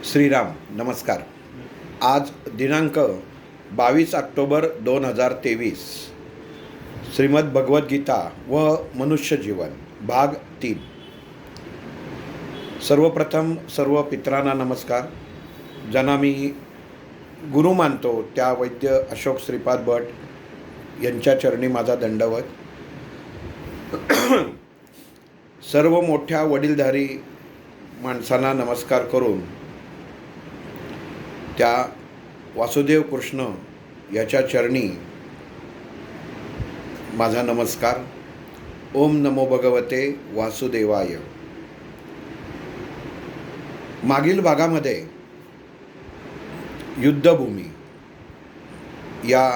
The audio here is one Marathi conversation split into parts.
श्रीराम नमस्कार. आज दिनांक 22 ऑक्टोबर 2023. श्रीमद भगवद्गीता व मनुष्य जीवन भाग 3. सर्वप्रथम सर्व पितरांना नमस्कार. ज्यांना मी गुरु मानतो त्या वैद्य अशोक श्रीपाद भट यांच्या चरणी माझा दंडवत. सर्व मोठ्या वडीलधारी माणसांना नमस्कार करून त्या वासुदेव कृष्ण याच्या चरणी माझा नमस्कार. ओम नमो भगवते वासुदेवाय. मागील भागामध्ये युद्धभूमी या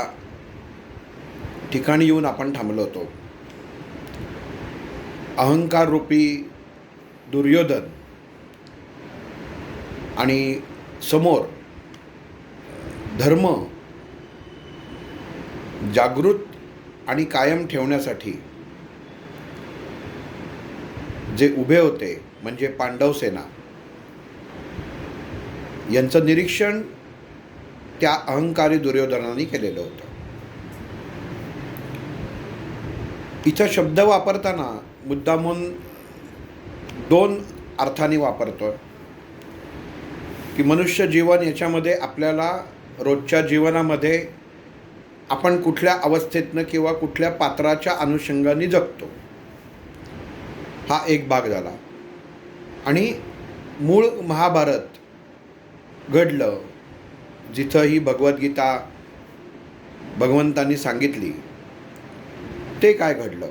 ठिकाणी येऊन आपण थांबलो होतो. अहंकार रूपी दुर्योधन आणि समोर धर्म जागृत आणि कायम ठेवण्यासाठी जे उभे होते म्हणजे पांडव सेना, यांचं निरीक्षण त्या अहंकारी दुर्योधनाने केलेलं होतं. इथं शब्द वापरताना मुद्दामून दोन अर्थाने वापरतो की मनुष्य जीवन याच्यामध्ये आपल्याला रोजच्या जीवनामध्ये आपण कुठल्या अवस्थेतनं किंवा कुठल्या पात्राच्या अनुषंगाने जगतो, हा एक भाग झाला. आणि मूळ महाभारत घडलं जिथं ही भगवद्गीता भगवंतांनी सांगितली ते काय घडलं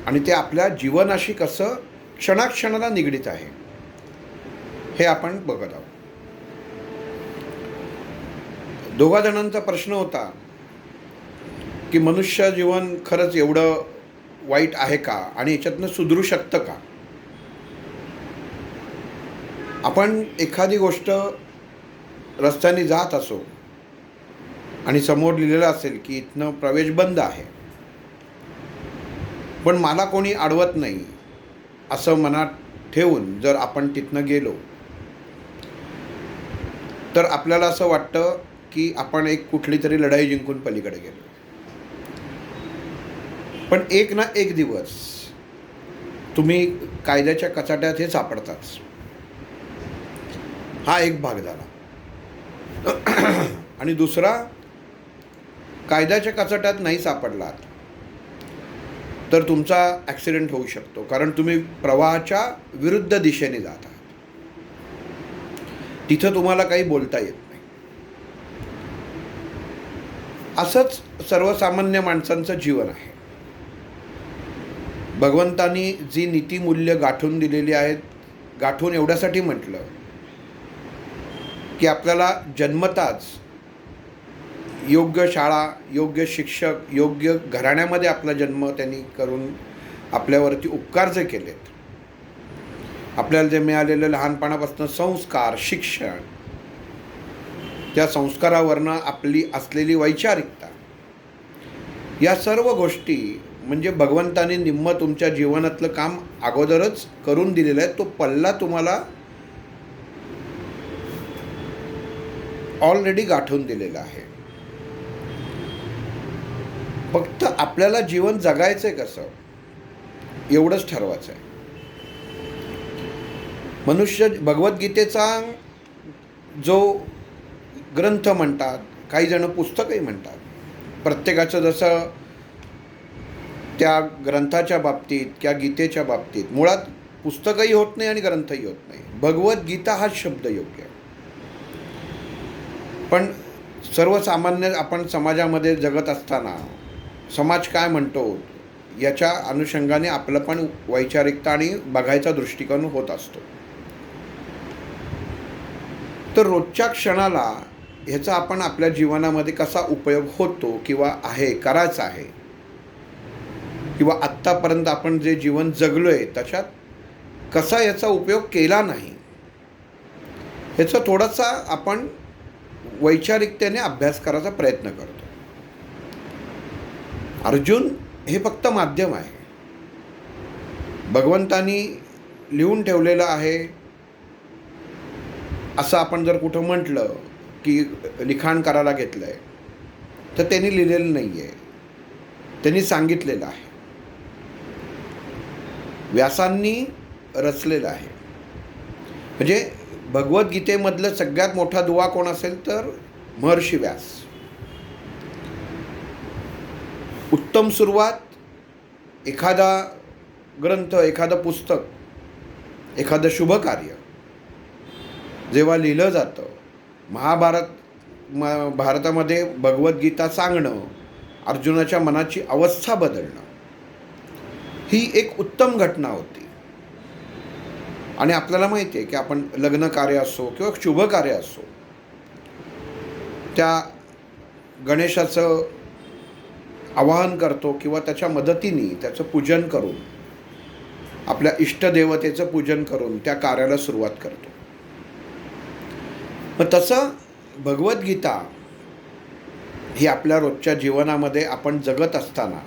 आणि ते आपल्या जीवनाशी कसं क्षणाक्षणाला निगडीत आहे हे आपण बघत आहोत. दोघा जणांचा प्रश्न होता की मनुष्य जीवन खरंच एवढं वाईट आहे का आणि याच्यातनं सुधरू शकतं का. आपण एखादी गोष्ट रस्त्याने जात असो आणि समोर लिहिलेलं असेल की इथनं प्रवेश बंद आहे, पण मला कोणी अडवत नाही असं मनात ठेवून जर आपण तिथनं गेलो तर आपल्याला असं वाटतं की आपण एक कुठली तरी लढाई जिंकून पलीकडे गेलो. पण एक ना एक दिवस तुम्ही कायद्याच्या कचाट्यात हे सापडताच. हा एक भाग झाला. आणि दुसरा, कायद्याच्या कचाट्यात नाही सापडलात तर तुमचा ॲक्सिडेंट होऊ शकतो, कारण तुम्ही प्रवाहाच्या विरुद्ध दिशेने जात आहात. तिथं तुम्हाला काही बोलता येत नाही. असंच सर्वसामान्य माणसांचं जीवन आहे. भगवंतांनी जी नीतिमूल्य गाठून दिलेली आहेत, गाठून एवढ्यासाठी म्हटलं की आपल्याला जन्मताच योग्य शाळा, योग्य शिक्षक, योग्य घराण्यामध्ये आपला जन्म त्यांनी करून आपल्यावरती उपकार जे केलेत, आपल्याला जे मिळालेलं लहानपणापासून संस्कार, शिक्षण, त्या संस्कारावरनं आपली असलेली वैचारिकता, या सर्व गोष्टी म्हणजे भगवंताने निम्म तुमच्या जीवनातलं काम अगोदरच करून दिलेलं आहे. तो पल्ला तुम्हाला ऑलरेडी गाठून दिलेला आहे. फक्त आपल्याला जीवन जगायचं आहे कसं एवढंच ठरवायचं आहे. मनुष्य भगवद्गीतेचा जो ग्रंथ म्हणतात, काही जण पुस्तकही म्हणतात, प्रत्येकाचं जसं त्या ग्रंथाच्या बाबतीत किंवा गीतेच्या बाबतीत मुळात पुस्तकही होत नाही आणि ग्रंथही होत नाही. भगवद्गीता हा शब्द योग्य आहे. पण सर्वसामान्य आपण समाजामध्ये जगत असताना समाज काय म्हणतो याच्या अनुषंगाने आपलं पण वैचारिकता आणि बघायचा दृष्टिकोन होत असतो. तर रोजच्या क्षणाला ह्याचा आपण आपल्या जीवनामध्ये कसा उपयोग होतो किंवा आहे, करायचा आहे, किंवा आत्तापर्यंत आपण जे जीवन जगलो आहे त्याच्यात कसा याचा उपयोग केला नाही, ह्याचा थोडासा आपण वैचारिकतेने अभ्यास करायचा प्रयत्न करतो. अर्जुन हे फक्त माध्यम आहे. भगवंतानी लिहून ठेवलेलं आहे असं आपण जर कुठं म्हटलं की लिखाण करायला घेतलं आहे, तर त्यांनी लिहिलेलं नाही आहे, त्यांनी सांगितलेलं आहे, व्यासांनी रचलेलं आहे. म्हणजे भगवद्गीतेमधलं सगळ्यात मोठा दुवा कोण असेल तर महर्षी व्यास. उत्तम सुरुवात, एखादा ग्रंथ, एखादं पुस्तक, एखादं शुभ कार्य जेव्हा लिहिलं जातं, भारतामध्ये भगवद्गीता सांगणं, अर्जुनाच्या मनाची अवस्था बदलणं, ही एक उत्तम घटना होती. आणि आपल्याला माहिती आहे की आपण लग्न कार्य असो किंवा शुभ कार्य असो, त्या गणेशाचं आवाहन करतो किंवा त्याच्या मदतीने त्याचं पूजन करून, आपल्या इष्टदेवतेचं पूजन करून त्या कार्याला सुरुवात करतो. मग तसं भगवद्गीता ही आपल्या रोजच्या जीवनामध्ये आपण जगत असताना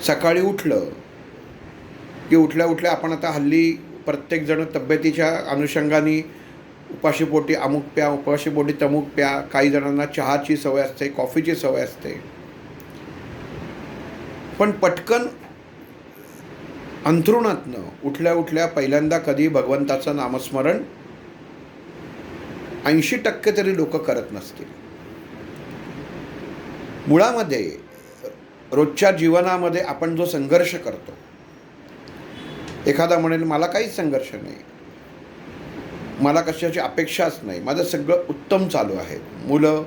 सकाळी उठलं की उठल्या उठल्या आपण आता हल्ली प्रत्येकजण तब्येतीच्या अनुषंगाने उपाशीपोटी अमुक प्या, उपाशीपोटी तमुक प्या, काही जणांना चहाची सवय असते, कॉफीची सवय असते. पण पटकन अंथरुणातनं उठल्या उठल्या पहिल्यांदा कधी भगवंताचं नामस्मरण 80% तरी लोक करत नसतील. मुळामध्ये रोजच्या जीवनामध्ये आपण जो संघर्ष करतो, एखादा म्हणेल मला काहीच संघर्ष नाही, मला कशाची अपेक्षाच नाही, माझं सगळं उत्तम चालू आहे, मुलं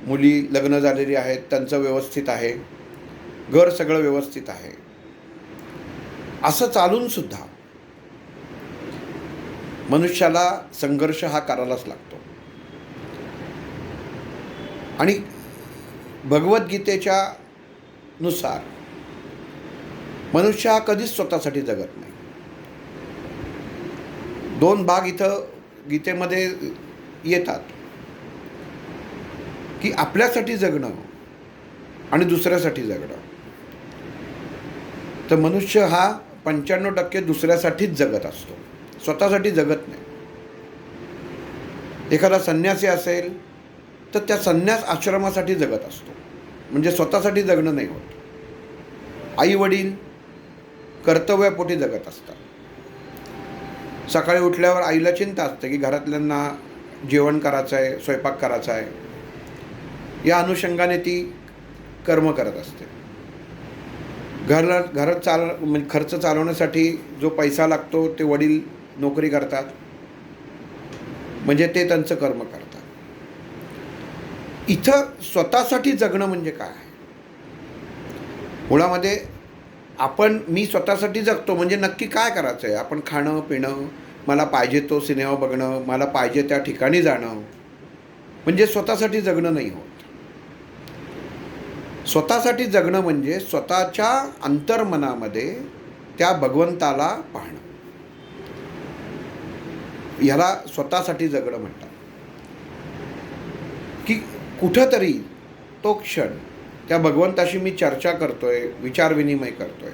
मुली लग्न झालेली आहेत, त्यांचं व्यवस्थित आहे, घर सगळं व्यवस्थित आहे, असं चालूनसुद्धा मनुष्याला संघर्ष हा करायलाच लागतो. आणि भगवद्गीतेच्या नुसार मनुष्य हा कधीच स्वतःसाठी जगत नाही. 2 भाग इथं गीतेमध्ये येतात की आपल्यासाठी जगणं आणि दुसऱ्यासाठी जगणं. तर मनुष्य हा 95% दुसऱ्यासाठीच जगत असतो, स्वतःसाठी जगत नाही. एखादा संन्यासी असेल तर त्या संन्यास आश्रमासाठी जगत असतो, म्हणजे स्वतःसाठी जगणं नाही होत. आई वडील कर्तव्यापोटी जगत असतात. सकाळी उठल्यावर आईला चिंता असते की घरातल्यांना जेवण करायचं आहे, स्वयंपाक करायचा आहे, या अनुषंगाने ती कर्म करत असते. घरात म्हणजे खर्च चालवण्यासाठी जो पैसा लागतो ते वडील नोकरी करतात, म्हणजे ते त्यांचं कर्म करतात. इथं स्वतःसाठी जगणं म्हणजे काय? मुळामध्ये मी स्वतःसाठी जगतो म्हणजे नक्की काय करायचं आहे? आपण खाणं पिणं, मला पाहिजे तो सिनेमा बघणं, मला पाहिजे त्या ठिकाणी जाणं, म्हणजे स्वतःसाठी जगणं नाही होत. स्वतःसाठी जगणं म्हणजे स्वतःच्या अंतर्मनामध्ये त्या भगवंताला पाहणं, ह्याला स्वतःसाठी जगणं म्हणतात. की कुठंतरी तो क्षण त्या भगवंताशी मी चर्चा करतोय, विचारविनिमय करतोय,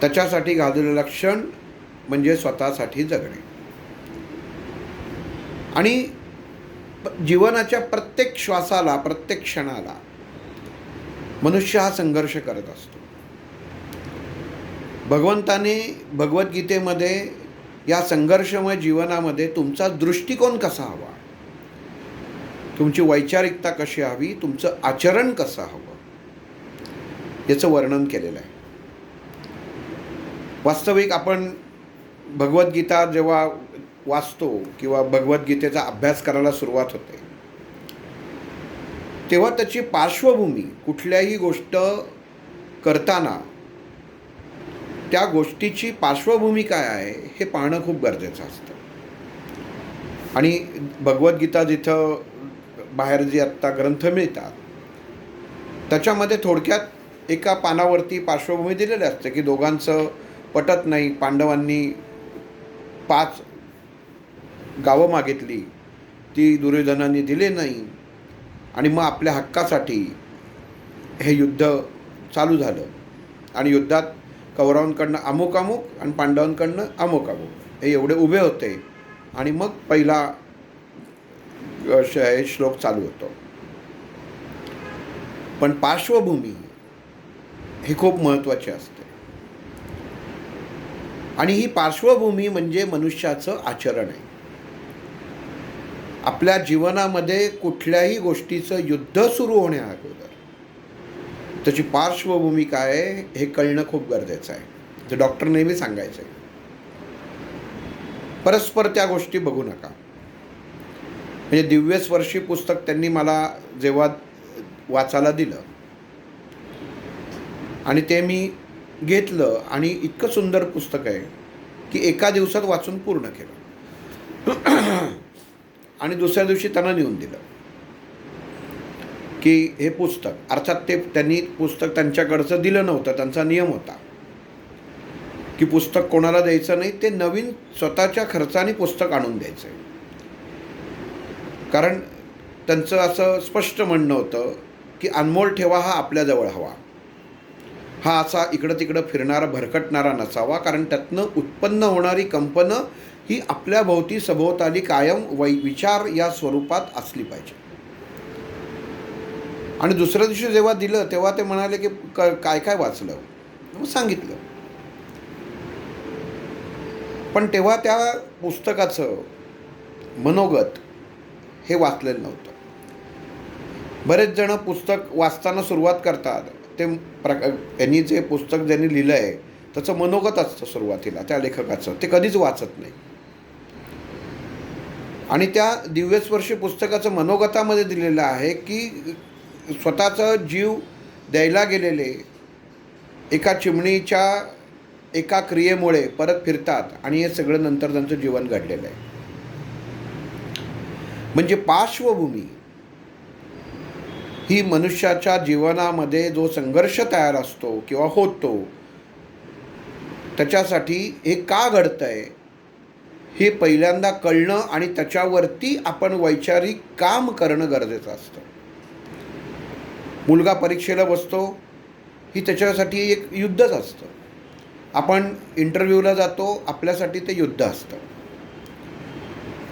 त्याच्यासाठी घालवलेला क्षण म्हणजे स्वतःसाठी जगणे. आणि जीवनाच्या प्रत्येक श्वासाला, प्रत्येक क्षणाला मनुष्य हा संघर्ष करत असतो. भगवंताने भगवद्गीतेमध्ये या संघर्षमय जीवनामध्ये तुमचा दृष्टिकोन कसा हवा, तुमची वैचारिकता कशी हवी, तुमचं आचरण कसं हवं, याचं वर्णन केलेलं आहे. वास्तविक आपण भगवद्गीता जेव्हा वाचतो किंवा भगवद्गीतेचा अभ्यास करायला सुरुवात होते, तेव्हा त्याची पार्श्वभूमी, कुठल्याही गोष्ट करताना त्या गोष्टीची पार्श्वभूमी काय आहे हे पाहणं खूप गरजेचं असतं. आणि भगवद्गीता जिथं बाहेर जे आत्ता ग्रंथ मिळतात त्याच्यामध्ये थोडक्यात एका पानावरती पार्श्वभूमी दिलेली असते की दोघांचं पटत नाही, पांडवांनी 5 गावं मागितली, ती दुर्योधनाने दिले नाही, आणि मग आपल्या हक्कासाठी हे युद्ध चालू झालं. आणि युद्धात कौरवांकडनं अमुक अमुक आणि पांडवांकडनं अमुक अमुक हे एवढे उभे होते, आणि मग पहिला श्लोक चालू होतो. पण पार्श्वभूमी ही खूप महत्त्वाची असते. आणि ही पार्श्वभूमी म्हणजे मनुष्याचं आचरण आहे. आपल्या जीवनामध्ये कुठल्याही गोष्टीचं युद्ध सुरू होण्याअगोदर त्याची पार्श्वभूमी काय आहे हे कळणं खूप गरजेचं आहे. ते डॉक्टर नेहमी सांगायचं आहे. परस्पर त्या गोष्टी बघू नका. म्हणजे दिव्यस्पर्शी पुस्तक त्यांनी मला जेव्हा वाचायला दिलं आणि ते मी घेतलं आणि इतकं सुंदर पुस्तक आहे की एका दिवसात वाचून पूर्ण केलं. आणि दुसऱ्या दिवशी त्यांना नेऊन दिलं की हे पुस्तक, अर्थात ते त्यांनी पुस्तक त्यांच्याकडचं दिलं नव्हतं. त्यांचा नियम होता की पुस्तक कोणाला द्यायचं नाही, ते नवीन स्वतःच्या खर्चाने पुस्तक आणून द्यायचं. कारण त्यांचं असं स्पष्ट म्हणणं होतं की अनमोल ठेवा हा आपल्याजवळ हवा, हा असा इकडं तिकडं फिरणारा भरकटणारा नसावा. कारण त्यातनं उत्पन्न होणारी कंपनं ही आपल्या भोवती सभोवताली कायम विचार या स्वरूपात असली पाहिजे. आणि दुसऱ्या दिवशी जेव्हा दिलं तेव्हा ते म्हणाले की काय काय वाचलं, मग सांगितलं. पण तेव्हा त्या पुस्तकाचं मनोगत हे वाचलेलं नव्हतं. बरेच जण पुस्तक वाचताना सुरुवात करतात, ते यांनी जे पुस्तक ज्यांनी लिहिलं आहे त्याचं मनोगत असतं सुरुवातीला त्या लेखकाचं, ते कधीच वाचत नाही. आणि त्या दिव्यस्पर्शी पुस्तकाचं मनोगतामध्ये दिलेलं आहे की स्वतःचा जीव द्यायला गेलेले एका चिमणीच्या एका क्रियेमुळे परत फिरतात आणि हे सगळं नंतर त्यांचं जीवन घडलेलं आहे. म्हणजे पार्श्वभूमी ही मनुष्याच्या जीवनामध्ये जो संघर्ष तयार असतो किंवा होतो त्याच्यासाठी हे का घडतंय हे पहिल्यांदा कळणं आणि त्याच्यावरती आपण वैचारिक काम करणं गरजेचं असतं. मुलगा परीक्षेला बसतो ही त्याच्यासाठी एक युद्धच असतं. आपण इंटरव्ह्यूला जातो, आपल्यासाठी ते युद्ध असतं.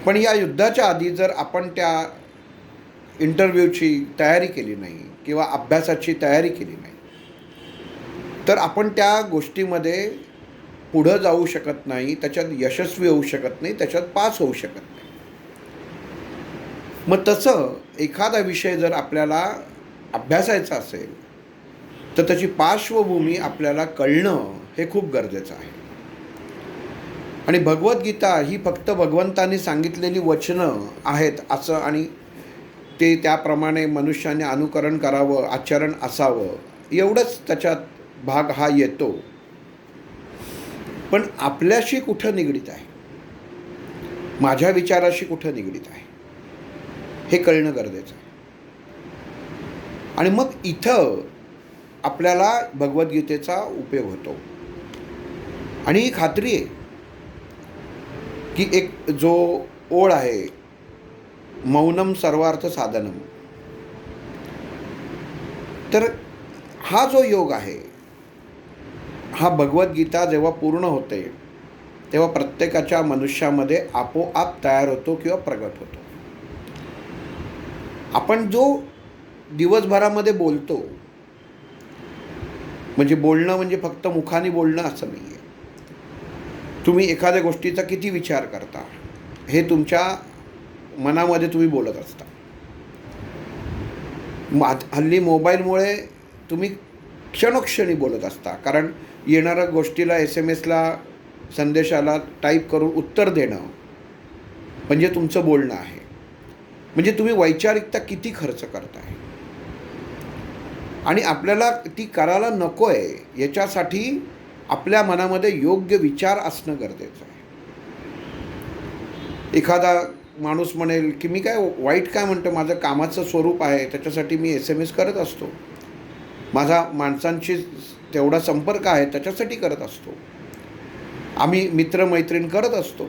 पण या युद्धाच्या आधी जर आपण त्या इंटरव्ह्यूची तयारी केली नाही किंवा अभ्यासाची तयारी केली नाही तर आपण त्या गोष्टीमध्ये पुढं जाऊ शकत नाही, त्याच्यात यशस्वी होऊ शकत नाही, त्याच्यात पास होऊ शकत नाही. मग तसं एखादा विषय जर आपल्याला अभ्यासायचा असेल तर त्याची पार्श्वभूमी आपल्याला कळणं हे खूप गरजेचं आहे. आणि भगवद्गीता ही फक्त भगवंतांनी सांगितलेली वचनं आहेत असं आणि ते त्याप्रमाणे मनुष्याने अनुकरण करावं, आचरण असावं एवढंच त्याच्यात भाग हा येतो. पण आपल्याशी कुठं निगडीत आहे, माझ्या विचाराशी कुठं निगडीत आहे हे कळणं गरजेचं आहे. आणि मग इथं आपल्याला भगवद्गीतेचा उपयोग होतो. आणि ही खात्री आहे की एक जो ओळ आहे, मौनम सर्वार्थ साधनम, तर हा जो योग आहे हा भगवद्गीता जेव्हा पूर्ण होते तेव्हा प्रत्येकाच्या मनुष्यामध्ये आपोआप तयार होतो किंवा प्रगट होतो. आपण जो दिवसभरामध्ये बोलतो, म्हणजे बोलणं म्हणजे फक्त मुखाने बोलणं असं नाही आहे. तुम्ही एखाद्या गोष्टीचा किती विचार करता हे तुमच्या मनामध्ये तुम्ही बोलत असता. हल्ली मोबाईलमुळे तुम्ही क्षणोक्षणी बोलत असता, कारण येणाऱ्या गोष्टीला SMS-ला संदेशाला टाईप करून उत्तर देणं म्हणजे तुमचं बोलणं आहे. म्हणजे तुम्ही वैचारिकता किती खर्च करताय आणि आपल्याला ती करायला नको आहे याच्यासाठी आपल्या मनामध्ये योग्य विचार असणं गरजेचं आहे. एखादा माणूस म्हणेल की मी काय वाईट काय म्हणतो, माझं कामाचं स्वरूप आहे त्याच्यासाठी मी SMS करत असतो, माझा माणसांशी तेवढा संपर्क आहे त्याच्यासाठी करत असतो, आम्ही मित्रमैत्रीण करत असतो.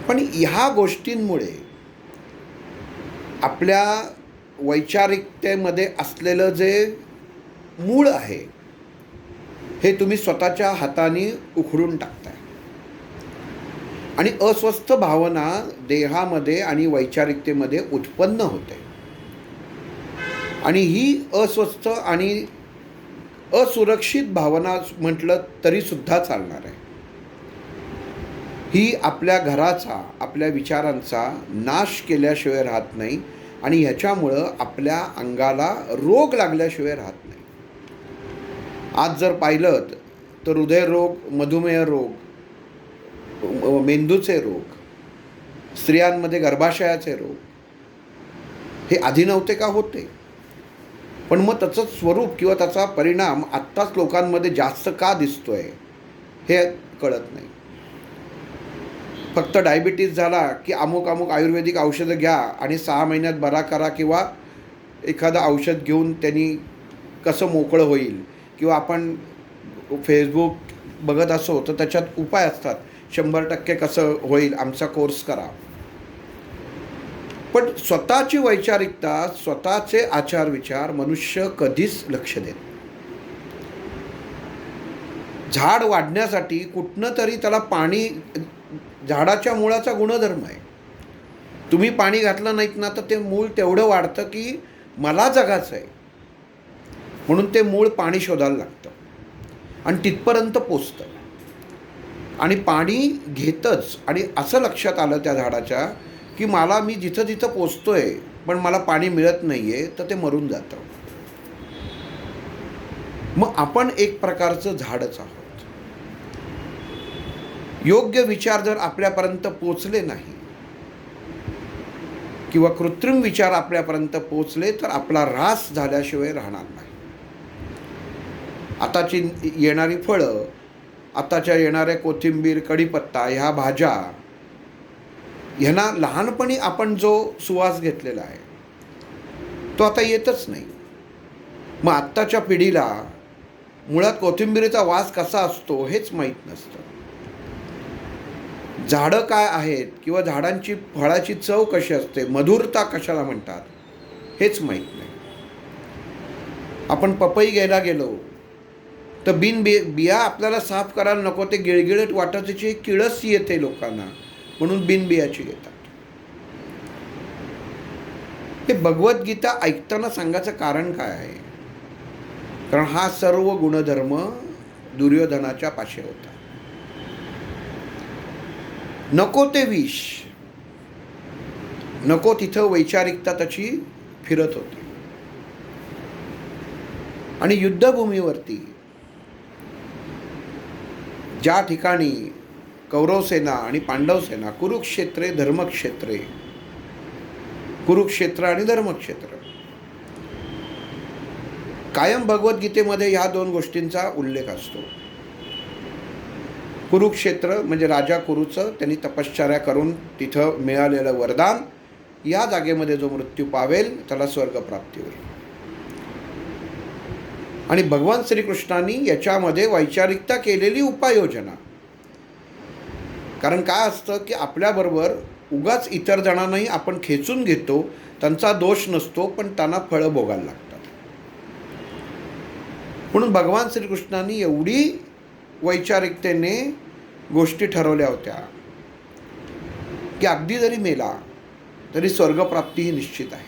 पण ह्या गोष्टींमुळे आपल्या वैचारिकतेमध्ये असलेलं जे मूळ आहे हे तुम्ही स्वतःच्या हाताने उखडून टाकताय. आणि अस्वस्थ भावना देहामध्ये आणि वैचारिकतेमध्ये उत्पन्न होते. आणि ही अस्वस्थ आणि असुरक्षित भावना म्हटलं तरीसुद्धा चालणार आहे. ही आपल्या घराचा, आपल्या विचारांचा नाश केल्याशिवाय राहत नाही आणि ह्याच्यामुळं आपल्या अंगाला रोग लागल्याशिवाय राहत नाही. आज जर पाहिलं तर हृदयरोग, मधुमेह रोग, मेंदूचे रोग, स्त्रियांमध्ये गर्भाशयाचे रोग हे आधी नव्हते का? होते. पण मग त्याचं स्वरूप किंवा त्याचा परिणाम आत्ताच लोकांमध्ये जास्त का दिसतोय हे कळत नाही. फक्त डायबिटीज झाला की अमुक आयुर्वेदिक औषधं घ्या आणि 6 महिन्यात बरा करा, किंवा एखादं औषध घेऊन त्यांनी कसं मोकळं होईल, किंवा आपण फेसबुक बघत असो तर त्याच्यात उपाय असतात, 100% कसं होईल, आमचा कोर्स करा. पण स्वतःची वैचारिकता, स्वतःचे आचार विचार मनुष्य कधीच लक्ष देत नाही. झाड वाढण्यासाठी कुठनं तरी त्याला पाणी, झाडाच्या मुळाचा गुणधर्म आहे. तुम्ही पाणी घातलं नाहीत ना तर ते मूळ तेवढं वाढतं की मला जगाचं आहे, म्हणून ते मूळ पाणी शोधायला लागतं आणि तिथपर्यंत पोचतं आणि पाणी घेतच. आणि असं लक्षात आलं त्या झाडाच्या की मी जिथं जिथं पोचतोय पण मला पाणी मिळत नाही आहे, तर ते मरून जातं. मग आपण एक प्रकारचं झाडच आहोत. योग्य विचार जर आपल्यापर्यंत पोचले नाही किंवा कृत्रिम विचार आपल्यापर्यंत पोचले तर आपला ऱ्हास झाल्याशिवाय राहणार नाही. आताची येणारी फळं, आताच्या येणाऱ्या कोथिंबीर, कढीपत्ता, ह्या भाज्या, ह्यांना लहानपणी आपण जो सुवास घेतलेला आहे तो आता येतच नाही. मग आत्ताच्या पिढीला मुळात कोथिंबीरीचा वास कसा असतो हेच माहीत नसतं. झाडं काय आहेत किंवा झाडांची फळाची चव कशी असते, मधुरता कशाला म्हणतात हेच माहीत नाही. आपण पपई घ्यायला गेलो तर बिया आपल्याला साफ करायला नको, ते गिळगिळत वाटत, त्याची एक किळस येते लोकांना, म्हणून बियाची घेतात. हे भगवद्गीता ऐकताना सांगायचं कारण काय आहे? कारण हा सर्व गुणधर्म दुर्योधनाच्या पाशी होता. नको ते विष, नको तिथं वैचारिकता त्याची फिरत होती. आणि युद्धभूमीवरती ज्या ठिकाणी कौरव सेना आणि पांडव सेना, कुरुक्षेत्रे धर्मक्षेत्रे, कुरुक्षेत्र आणि धर्मक्षेत्र, कायम भगवद्गीतेमध्ये ह्या दोन गोष्टींचा उल्लेख असतो. कुरुक्षेत्र म्हणजे राजा कुरुचं त्यांनी तपश्चर्या करून तिथं मिळालेलं वरदान, या जागेमध्ये जो मृत्यू पावेल त्याला स्वर्गप्राप्ती होईल. आणि भगवान श्रीकृष्णांनी याच्यामध्ये वैचारिकता केलेली उपाययोजना. कारण काय असतं की आपल्याबरोबर उगाच इतर जणांनाही आपण खेचून घेतो, त्यांचा दोष नसतो पण त्यांना फळं भोगायला लागतात. म्हणून भगवान श्रीकृष्णांनी एवढी वैचारिकतेने गोष्टी ठरवल्या होत्या की अगदी जरी मेला तरी स्वर्गप्राप्ती ही निश्चित आहे.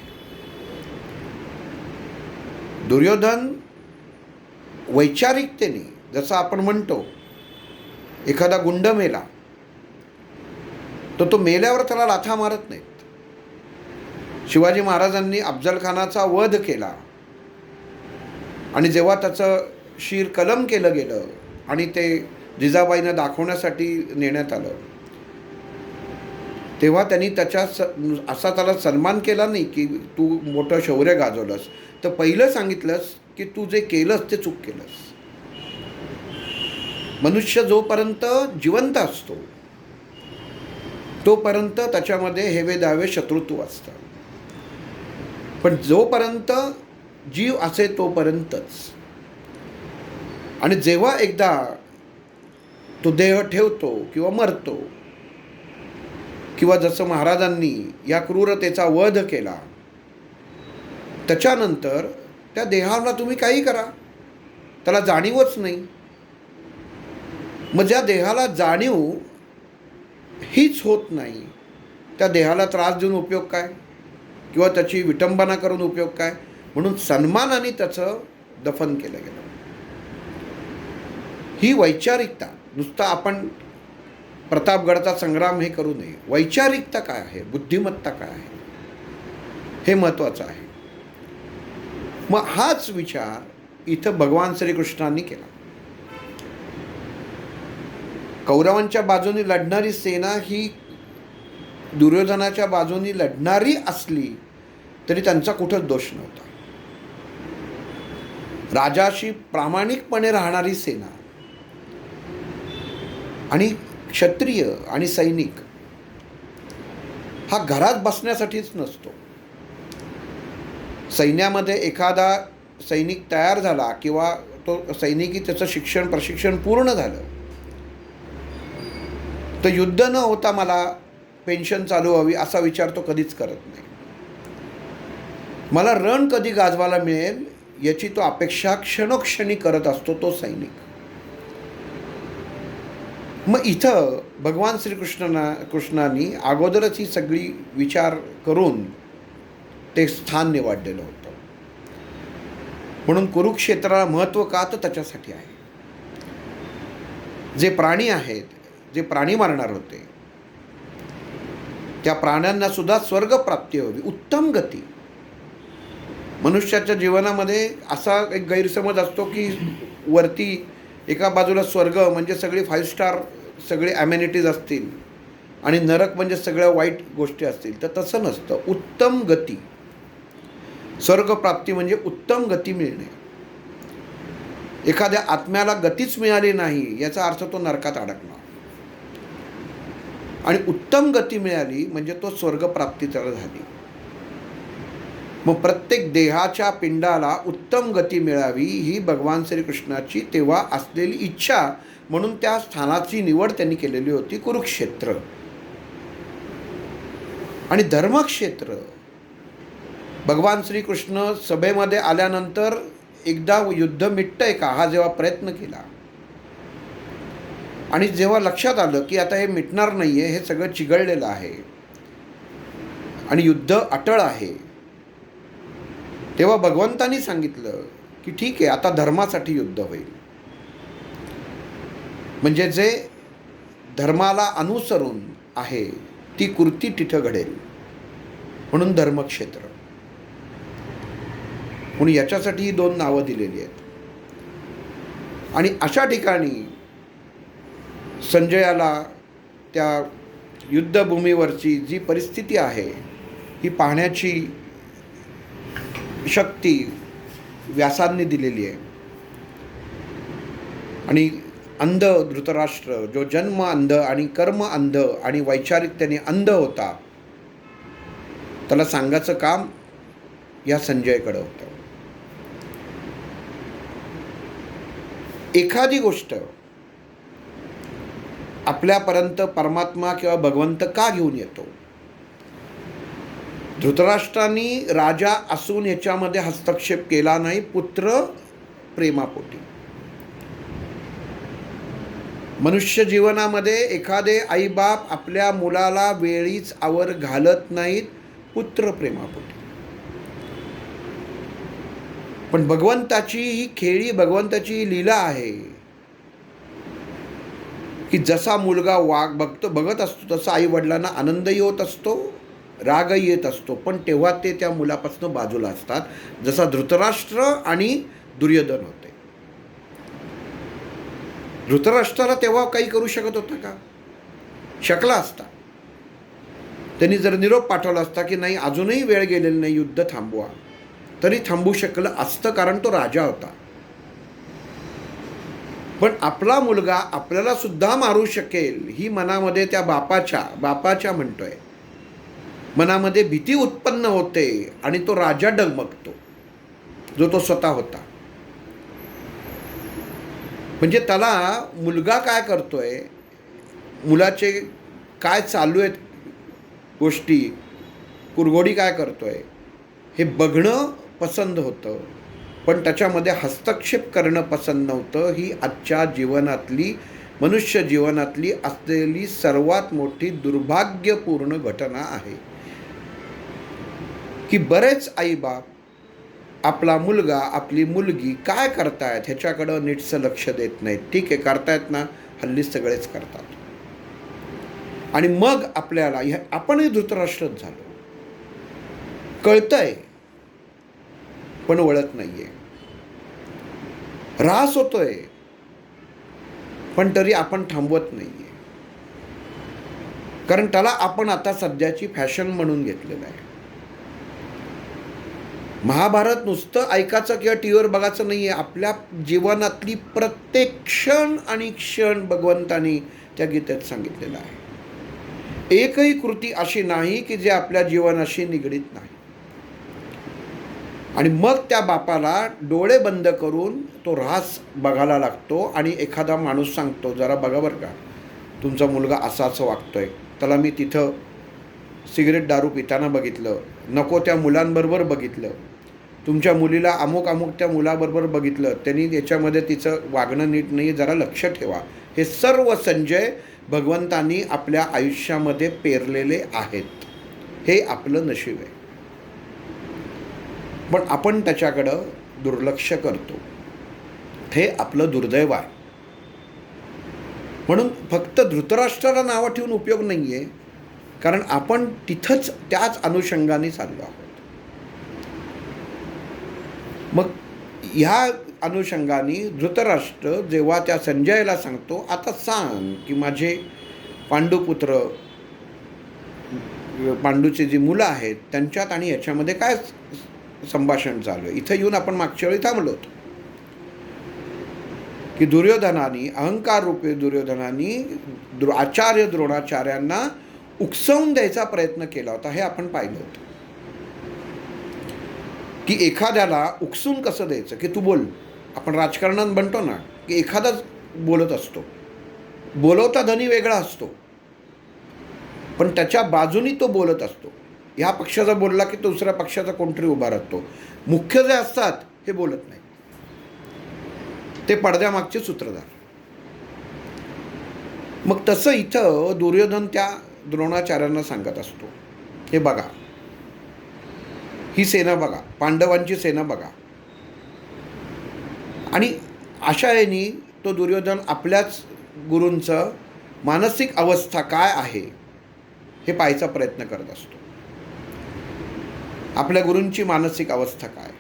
दुर्योधन वैचारिकतेने, जसं आपण म्हणतो एखादा गुंड मेला तर तो मेल्यावर त्याला लाथा मारत नाहीत. शिवाजी महाराजांनी अफजल खानाचा वध केला आणि जेव्हा त्याचं शीर कलम केलं गेलं आणि ते जिजाबाईंना दाखवण्यासाठी नेण्यात आलं, तेव्हा त्यांनी असा त्याला सन्मान केला नाही की तू मोठं शौर्य गाजवलंस, तर पहिलं सांगितलंस की तू जे केलंस ते चूक केलंस. मनुष्य जोपर्यंत जिवंत असतो तोपर्यंत त्याच्यामध्ये हेवे दावे शत्रुत्व असतं, पण जोपर्यंत जीव असे तोपर्यंतच. आणि जेव्हा एकदा तो देह ठेवतो किंवा मरतो, किंवा जसं महाराजांनी या क्रूरतेचा वध केला, त्याच्यानंतर त्या देहाला तुम्ही काही करा त्याला जाणीवच नाही. मग ज्या देहाला जाणीव हीच होत नाही, त्या देहाला त्रास देऊन उपयोग काय, किंवा त्याची विटंबना करून उपयोग काय? म्हणून सन्मानाने त्याचं दफन केलं गेलं. ही वैचारिकता, नुसतं आपण प्रतापगडचा संग्राम हे करू नये. वैचारिकता काय आहे, बुद्धिमत्ता काय आहे, हे महत्त्वाचं आहे. मग हाच विचार इथं भगवान श्रीकृष्णांनी केला. कौरवांच्या बाजूनी लढणारी सेना ही दुर्योधनाच्या बाजूनी लढणारी असली तरी त्यांचा कुठंच दोष नव्हता. राजाशी प्रामाणिकपणे राहणारी सेना आणि क्षत्रिय आणि सैनिक हा घरात बसण्यासाठीच नसतो. सैन्यामध्ये एखादा सैनिक तयार झाला किंवा तो सैनिकी त्याचं शिक्षण प्रशिक्षण पूर्ण झालं तर युद्ध न होता मला पेन्शन चालू व्हावी असा विचार तो कधीच करत नाही. मला रण कधी गाजवायला मिळेल याची तो अपेक्षा क्षणोक्षणी करत असतो तो सैनिक. मग इथं भगवान कृष्णांनी अगोदरच ही सगळी विचार करून ते स्थान निवडलेलं होतं. म्हणून कुरुक्षेत्राला महत्त्व का, तर त्याच्यासाठी आहे. जे प्राणी आहेत, जे प्राणी मारणार होते, त्या प्राण्यांना सुद्धा स्वर्गप्राप्ती हवी, उत्तम गती. मनुष्याच्या जीवनामध्ये असा एक गैरसमज असतो की वरती एका बाजूला स्वर्ग म्हणजे सगळी 5 स्टार सगळे ॲमेनिटीज असतील आणि नरक म्हणजे सगळ्या वाईट गोष्टी असतील, तर तसं नसतं. उत्तम गती, स्वर्गप्राप्ती म्हणजे उत्तम गती मिळणे. एखाद्या आत्म्याला गतीच मिळाली नाही याचा अर्थ तो नरकात अडकणार, आणि उत्तम गती मिळाली म्हणजे तो स्वर्गप्राप्ती त्याला झाली. मग प्रत्येक देहाच्या पिंडाला उत्तम गती मिळावी ही भगवान श्रीकृष्णाची तेव्हा असलेली इच्छा, म्हणून त्या स्थानाची निवड त्यांनी केलेली होती, कुरुक्षेत्र. आणि धर्मक्षेत्र, भगवान श्रीकृष्ण सभेमध्ये आल्यानंतर एकदा युद्ध मिटतंय का हा जेव्हा प्रयत्न केला आणि जेव्हा लक्षात आलं की आता हे मिटणार नाही आहे, हे सगळं चिघळलेलं आहे आणि युद्ध अटळ आहे, तेव्हा भगवंतांनी सांगितलं की ठीक आहे, आता धर्मासाठी युद्ध होईल. म्हणजे जे धर्माला अनुसरून आहे ती कृती तिथं घडेल, म्हणून धर्मक्षेत्र. म्हणून याच्यासाठी ही 2 नावं दिलेली आहेत. आणि अशा ठिकाणी संजयाला त्या युद्धभूमीवरची जी परिस्थिती आहे ही पाहण्याची शक्ती व्यासांनी दिलेली आहे. आणि अंध धृतराष्ट्र, जो जन्म अंध आणि कर्म अंध आणि वैचारिकतेने अंध होता, त्याला सांगायचं काम या संजयकडे होतं. एखादी गोष्ट आपल्यापर्यंत परमात्मा किंवा भगवंत का घेऊन येतो? धृतराष्ट्रांनी राजा असून याच्यामध्ये हस्तक्षेप केला नाही, पुत्र प्रेमापोटी. मनुष्य जीवनामध्ये एखादे आईबाप आपल्या मुलाला वेळीच आवर घालत नाहीत, पुत्र प्रेमापोटी. पण भगवंताची ही खेळी, भगवंताची ही लीला आहे की जसा मुलगा बघत असतो तसा आई वडिलांना आनंदही होत असतो, रागही येत असतो, पण तेव्हा ते त्या मुलापासून बाजूला असतात, जसा धृतराष्ट्र आणि दुर्योधन होते. धृतराष्ट्राला तेव्हा काही करू शकत होता का? शकला असता. त्यांनी जर निरोप पाठवला असता की नाही अजूनही वेळ गेलेली नाही, युद्ध थांबवा, तरी थांबू शकलं असतं, कारण तो राजा होता. पण आपला मुलगा आपल्याला सुद्धा मारू शकेल ही मनामध्ये त्या बापाच्या म्हणतोय मनामध्ये भीती उत्पन्न होते आणि तो राजा डगमगतो, जो तो स्वतः होता. म्हणजे त्याला मुलगा काय करतोय, मुलाचे काय चालू आहेत गोष्टी, कुरघोडी काय करतोय हे बघणं पसंत होतं, पण त्याच्यामध्ये हस्तक्षेप करणं पसंत नव्हतं. ही आजच्या जीवनातली मनुष्य जीवनातली असलेली सर्वात मोठी दुर्भाग्यपूर्ण घटना आहे की बरेच आईबाप आपला मुलगा आपली मुलगी काय करतायत ह्याच्याकडं नीटसं लक्ष देत नाहीत. ठीक आहे, करतायत ना, हल्ली सगळेच करतात. आणि मग आपल्याला आपणही धृतराष्ट्रच झालो. कळतंय पण वळत नाहीये. ऱ्हास होतोय पण तरी आपण थांबवत नाहीये. कारण त्याला आपण आता सध्याची फॅशन म्हणून घेतलेलं आहे. महाभारत नुसतं ऐकायचं किंवा टी व्हीवर बघायचं नाही आहे. आपल्या जीवनातली प्रत्येक क्षण आणि क्षण भगवंतानी त्या गीतेत सांगितलेलं आहे. एकही कृती अशी नाही की जे आपल्या जीवनाशी निगडीत नाही. आणि मग त्या बापाला डोळे बंद करून तो ऱ्हास बघायला लागतो. आणि एखादा माणूस सांगतो, जरा बघा बरं का, तुमचा मुलगा असं असं वागतोय, त्याला मी तिथं सिगरेट दारू पिताना बघितलं, नको त्या मुलांबरोबर बघितलं, तुमच्या मुलीला अमुक अमुक त्या मुलाबरोबर बघितलं, त्यांनी याच्यामध्ये तिचं वागणं नीट नाही, जरा लक्ष ठेवा. हे सर्व संजय भगवंतांनी आपल्या आयुष्यामध्ये पेरलेले आहेत. हे आपलं नशीब आहे. पण आपण त्याच्याकडं दुर्लक्ष करतो. हे आपलं दुर्दैव आहे. म्हणून फक्त धृतराष्ट्राला नावं ठेवून उपयोग नाही आहे, कारण आपण तिथंच त्याच अनुषंगाने चाललो आहोत. मग ह्या अनुषंगाने धृतराष्ट्र जेव्हा त्या संजयाला सांगतो, आता सांग की माझे पांडुपुत्र, पांडूची जी मुलं आहेत त्यांच्यात आणि याच्यामध्ये काय संभाषण चालू आहे. इथं येऊन आपण मागच्या वेळी थांबलो होतो की दुर्योधनाने, अहंकार रूपी दुर्योधनाने आचार्य द्रोणाचार्यांना उकसवून द्यायचा प्रयत्न केला होता. हे आपण पाहिलं होतं की एखाद्याला उकसून कसं द्यायचं, की तू बोल. आपण राजकारणात म्हणतो ना की एखादाच बोलत असतो, बोलवता धनी वेगळा असतो, पण त्याच्या बाजूनी तो बोलत असतो. ह्या पक्षाचा बोलला की दुसऱ्या पक्षाचा कोणतरी उभा राहतो. मुख्य जे असतात हे बोलत नाही, ते पडद्यामागचे सूत्रधार. मग तसं इथं दुर्योधन त्या द्रोणाचार्यांना सांगत असतो, हे बघा, ही सेना बघा, पांडवांची सेना बघा. आणि अशा याने तो दुर्योधन आपल्याच गुरूंचं मानसिक अवस्था काय आहे हे पाहायचा प्रयत्न करत असतो. आपल्या गुरूंची मानसिक अवस्था काय.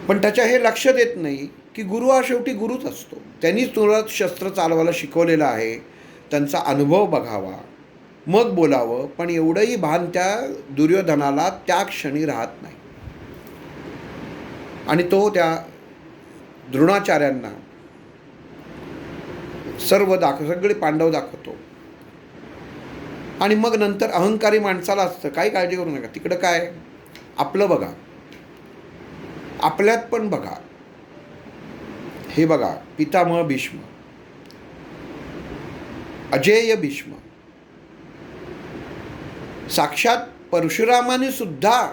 पण त्याच्या हे लक्ष देत नाही की गुरु हा शेवटी गुरुच असतो. त्यांनीच तुला शस्त्र चालवायला शिकवलेलं आहे, त्यांचा अनुभव बघावा मग बोलावं. पण एवढंही भान त्या दुर्योधनाला त्या क्षणी राहत नाही. आणि तो त्या द्रोणाचार्यांना सगळे पांडव दाखवतो. आणि मग नंतर अहंकारी माणसाला असतं, काही काळजी करू नका, तिकडं काय आपलं बघा, आपल्यात पण बघा. हे बघा, पितामह भीष्म, अजेय भीष्म, साक्षात परशुरामाने सुद्धा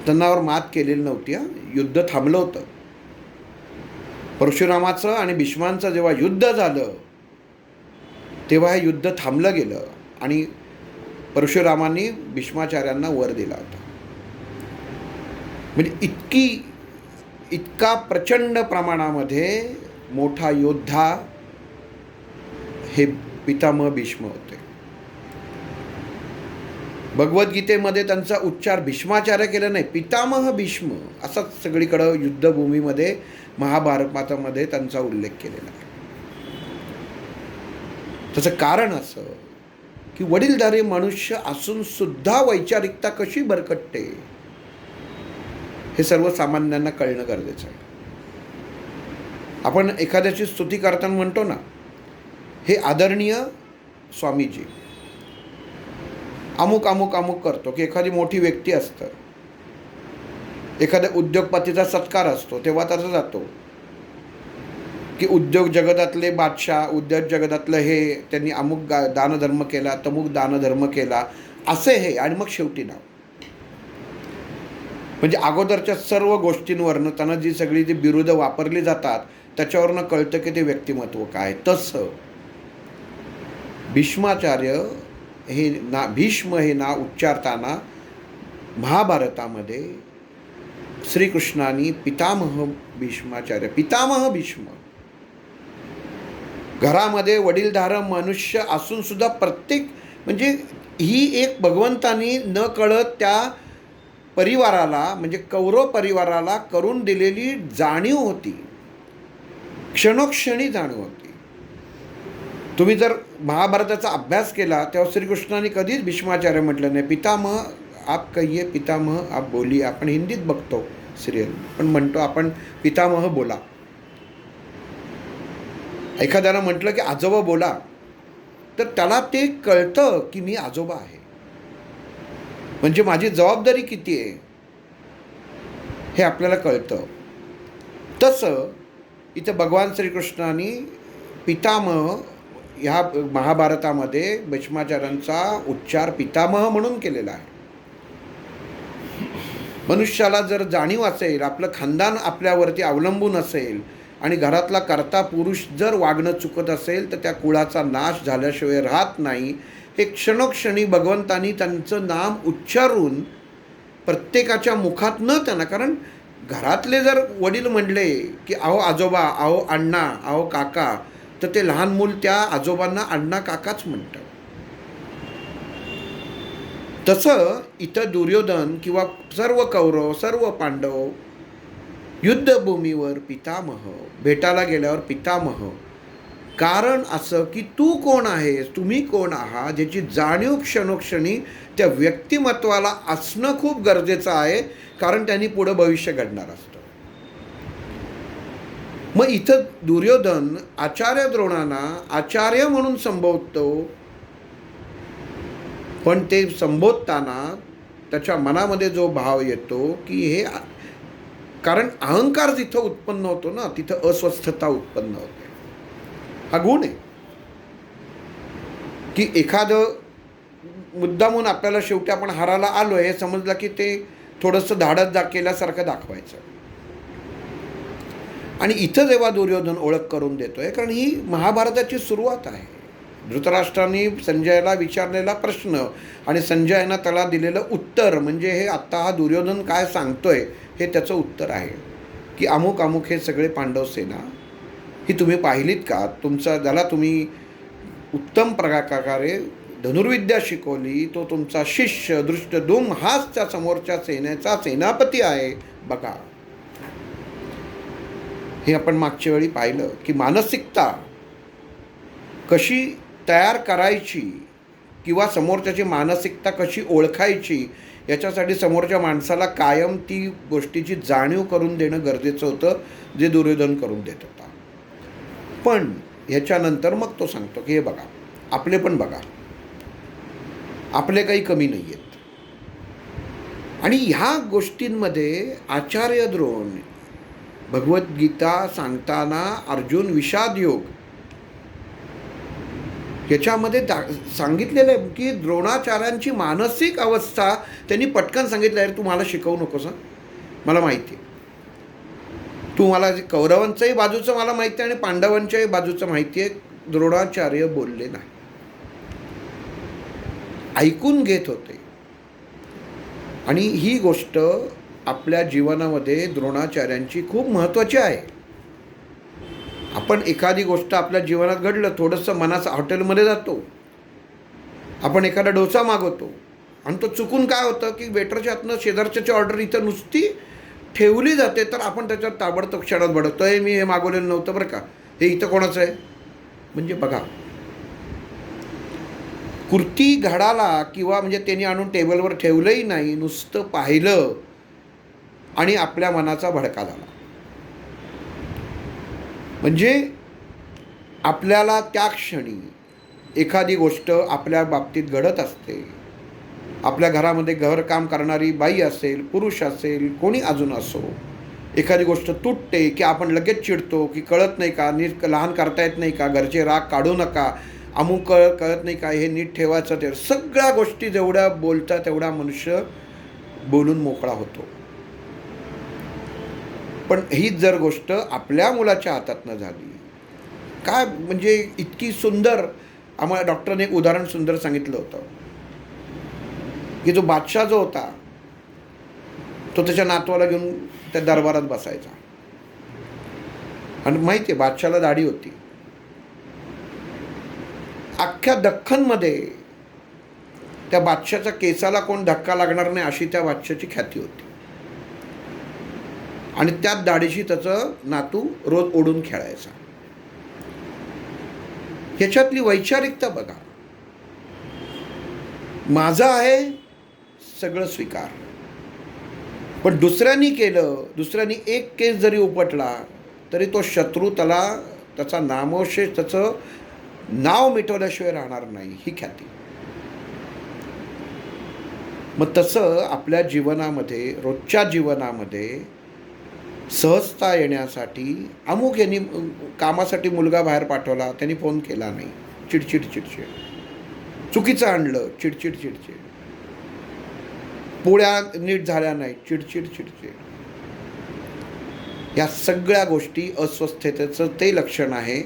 त्यांनावर मात केलेली नव्हती. युद्ध थांबलं होतं. परशुरामाचं आणि भीष्मांचं जेव्हा युद्ध झालं तेव्हा हे युद्ध थांबलं गेलं आणि परशुरामांनी भीष्माचार्यांना वर दिला होता. म्हणजे इतका प्रचंड प्रमाणामध्ये मोठा योद्धा हे पितामह भीष्म होते. भगवद्गीतेमध्ये त्यांचा उच्चार भीष्माचार्य केला नाही, पितामह भीष्म असाच सगळीकडं युद्धभूमीमध्ये महाभारतामध्ये त्यांचा उल्लेख केलेला आहे. त्याचं कारण असं की वडीलधारी मनुष्य असून सुद्धा वैचारिकता कशी भरकटते हे सर्वसामान्यांना कळणं गरजेचं आहे. आपण एखाद्याची स्तुती करताना म्हणतो ना, हे आदरणीय स्वामीजी अमुक अमुक अमुक करतो, की एखादी मोठी व्यक्ती असतं, एखाद्या उद्योगपतीचा सत्कार असतो तेव्हा त्याचा जातो की उद्योग जगतातले बादशाह, उद्योग जगतातलं हे त्यांनी अमुक दानधर्म केला, तमुक दानधर्म केला, असे हे. आणि मग शेवटी नाव. म्हणजे अगोदरच्या सर्व गोष्टींवरनं त्यांना जी सगळी जी बिरुदं वापरली जातात त्याच्यावरनं कळतं की ते व्यक्तिमत्व काय. तसं भीष्माचार्य हे भीष्म हे नाव उच्चारताना महाभारतामध्ये श्रीकृष्णाने पितामह भीष्माचार्य, पितामह भीष्म, घरामध्ये वडीलधारक मनुष्य असून सुद्धा प्रत्येक म्हणजे ही एक भगवंतानी न कळत त्या परिवाराला म्हणजे कौरव परिवाराला करून दिलेली जाणीव होती, क्षणोक्षणी जाणीव होती. तुम्ही जर महाभारताचा अभ्यास केला तेव्हा श्रीकृष्णाने कधीच भीष्माचार्य म्हटलं नाही. पितामह आप कहिए, पितामह आप बोलिए. आपण हिंदीत बघतो सिरियल पण म्हणतो आपण पितामह बोला. एखाद्याला म्हटलं की आजोबा बोला तर त्याला ते कळतं की मी आजोबा आहे, म्हणजे माझी जबाबदारी किती आहे हे आपल्याला कळतं. तसं इथं भगवान श्रीकृष्णाने पितामह ह्या महाभारतामध्ये भीष्माचार्यांचा उच्चार पितामह म्हणून केलेला आहे. मनुष्याला जर जाणीव असेल, आपलं खानदान आपल्यावरती अवलंबून असेल आणि घरातला कर्ता पुरुष जर वागणं चुकत असेल तर त्या कुळाचा नाश झाल्याशिवाय राहत नाही. हे क्षणोक्षणी भगवंतानी त्यांचं नाम उच्चारून प्रत्येकाच्या मुखात न त्यांना, कारण घरातले जर वडील म्हणले की अहो आजोबा, अहो अण्णा, अहो काका, तर ते लहान मूल त्या आजोबांना अण्णा काकाच म्हणतं. तसं इथं दुर्योधन किंवा सर्व कौरव, सर्व पांडव युद्धभूमीवर पितामह, भेटायला गेल्यावर पितामह. कारण असं की तू कोण आहेस, तुम्ही कोण आहात, ज्याची जाणीव क्षणोक्षणी त्या व्यक्तिमत्वाला असणं खूप गरजेचं आहे, कारण त्यांनी पुढं भविष्य घडणार असतं. मग इथं दुर्योधन आचार्य द्रोणांना आचार्य म्हणून संबोधतो, पण ते संबोधताना त्याच्या मनामध्ये जो भाव येतो की हे, कारण अहंकार जिथं उत्पन्न होतो ना तिथं अस्वस्थता उत्पन्न होते. हा गुण आहे की एखादं मुद्दामून आपल्याला शेवटी आपण हाराला आलो हे समजलं की ते थोडंसं धाडस केल्यासारखं दाखवायचं. आणि इथं जेव्हा दुर्योधन ओळख करून देतोय, कारण ही महाभारताची सुरुवात आहे. धृतराष्ट्राने संजयाला विचारलेला प्रश्न आणि संजयानं त्याला दिलेलं उत्तर, म्हणजे हे आत्ता हा दुर्योधन काय सांगतोय हे त्याचं उत्तर आहे की अमुक अमुक हे सगळे पांडव सेना ही तुम्ही पाहिलीत का, तुमचा ज्याला तुम्ही उत्तम प्रकारे धनुर्विद्या शिकवली तो तुमचा शिष्य दृष्टद्युम्न हाच त्या समोरच्या सेनेचा सेनापती आहे बघा. हे आपण मागच्या वेळी पाहिलं की मानसिकता कशी तयार करायची किंवा समोरच्याची मानसिकता कशी ओळखायची याच्यासाठी समोरच्या माणसाला कायम ती गोष्टीची जाणीव करून देणं गरजेचं होतं, जे दुर्योधन करून देत होता. पण ह्याच्यानंतर मग तो सांगतो की हे बघा, आपले पण बघा, आपले काही कमी नाही आहेत. आणि ह्या गोष्टींमध्ये आचार्य द्रोण भगवद्गीता सांगताना अर्जुन विषाद योग याच्यामध्ये सांगितलेलं आहे की द्रोणाचार्यांची मानसिक अवस्था त्यांनी पटकन सांगितलं आहे, तू मला शिकवू नकोस, मला माहिती आहे, तू मला कौरवांच्याही बाजूचं मला माहिती आहे आणि पांडवांच्याही बाजूचं माहिती आहे. द्रोणाचार्य बोलले नाही, ऐकून घेत होते. आणि ही गोष्ट आपल्या जीवनामध्ये द्रोणाचार्यांची खूप महत्त्वाची आहे. आपण एखादी गोष्ट आपल्या जीवनात घडलं, थोडंसं मनाचं हॉटेलमध्ये जातो, आपण एखादा डोसा मागवतो आणि तो चुकून काय होतं की वेटरच्या हातनं शेजारच्याची ऑर्डर इथं नुसती ठेवली जाते, तर आपण त्याच्यावर ताबडतोब क्षणात बडवतो, हे मी हे मागवलेलं नव्हतं बरं का, हे इथं कोणाचं आहे. म्हणजे बघा, कुर्ती घडाला किंवा म्हणजे त्यांनी आणून टेबलवर ठेवलंही नाही, नुसतं पाहिलं आणि आपल्या मनाचा भडका झाला. म्हणजे आपल्याला त्या क्षणी एखादी गोष्ट आपल्या बाबतीत घडत असते. आपल्या घरामध्ये घरकाम करणारी बाई असेल, पुरुष असेल, कोणी अजून असो, एखादी गोष्ट तुटते की आपण लगेच चिडतो की कळत नाही का, नीट लहान करता येत नाही का, घरचे राग काढू नका, अमुक कळत नाही का, हे नीट ठेवायचं. ते सगळ्या गोष्टी जेवढ्या बोलतात तेवढा मनुष्य बोलून मोकळा होतो. पण हीच जर गोष्ट आपल्या मुलाच्या हातातनं झाली, काय म्हणजे इतकी सुंदर. आम्हाला डॉक्टरने एक उदाहरण सुंदर सांगितलं होतं की जो बादशाह जो होता तो त्याच्या नातवाला घेऊन त्या दरबारात बसायचा. आणि माहिती आहे बादशाहला दाढी होती. अख्ख्या दख्खनमध्ये त्या बादशाहच्या केसाला कोण धक्का लागणार नाही अशी त्या बादशाहची ख्याती होती. आणि त्याच दाढीशी त्याचं नातू रोज ओढून खेळायचा. ह्याच्यातली वैचारिकता बघा. माझं आहे सगळं स्वीकार, पण दुसऱ्यांनी केलं, दुसऱ्यांनी एक केस जरी उपटला तरी तो शत्रू त्याचा नामोशेष, त्याचं नाव मिटवल्याशिवाय राहणार नाही, ही ख्याती. मग तसं आपल्या जीवनामध्ये, रोजच्या जीवनामध्ये सहजता येण्यासाठी अमुक यांनी कामासाठी मुलगा बाहेर पाठवला, त्यांनी फोन केला नाही, चिडचिड चिडचिड. चुकीचं आणलं, चिडचिड चिडचिड. पोळ्या नीट झाल्या नाही, चिडचिड चिडचिड. या सगळ्या गोष्टी अस्वस्थतेचं ते लक्षण आहे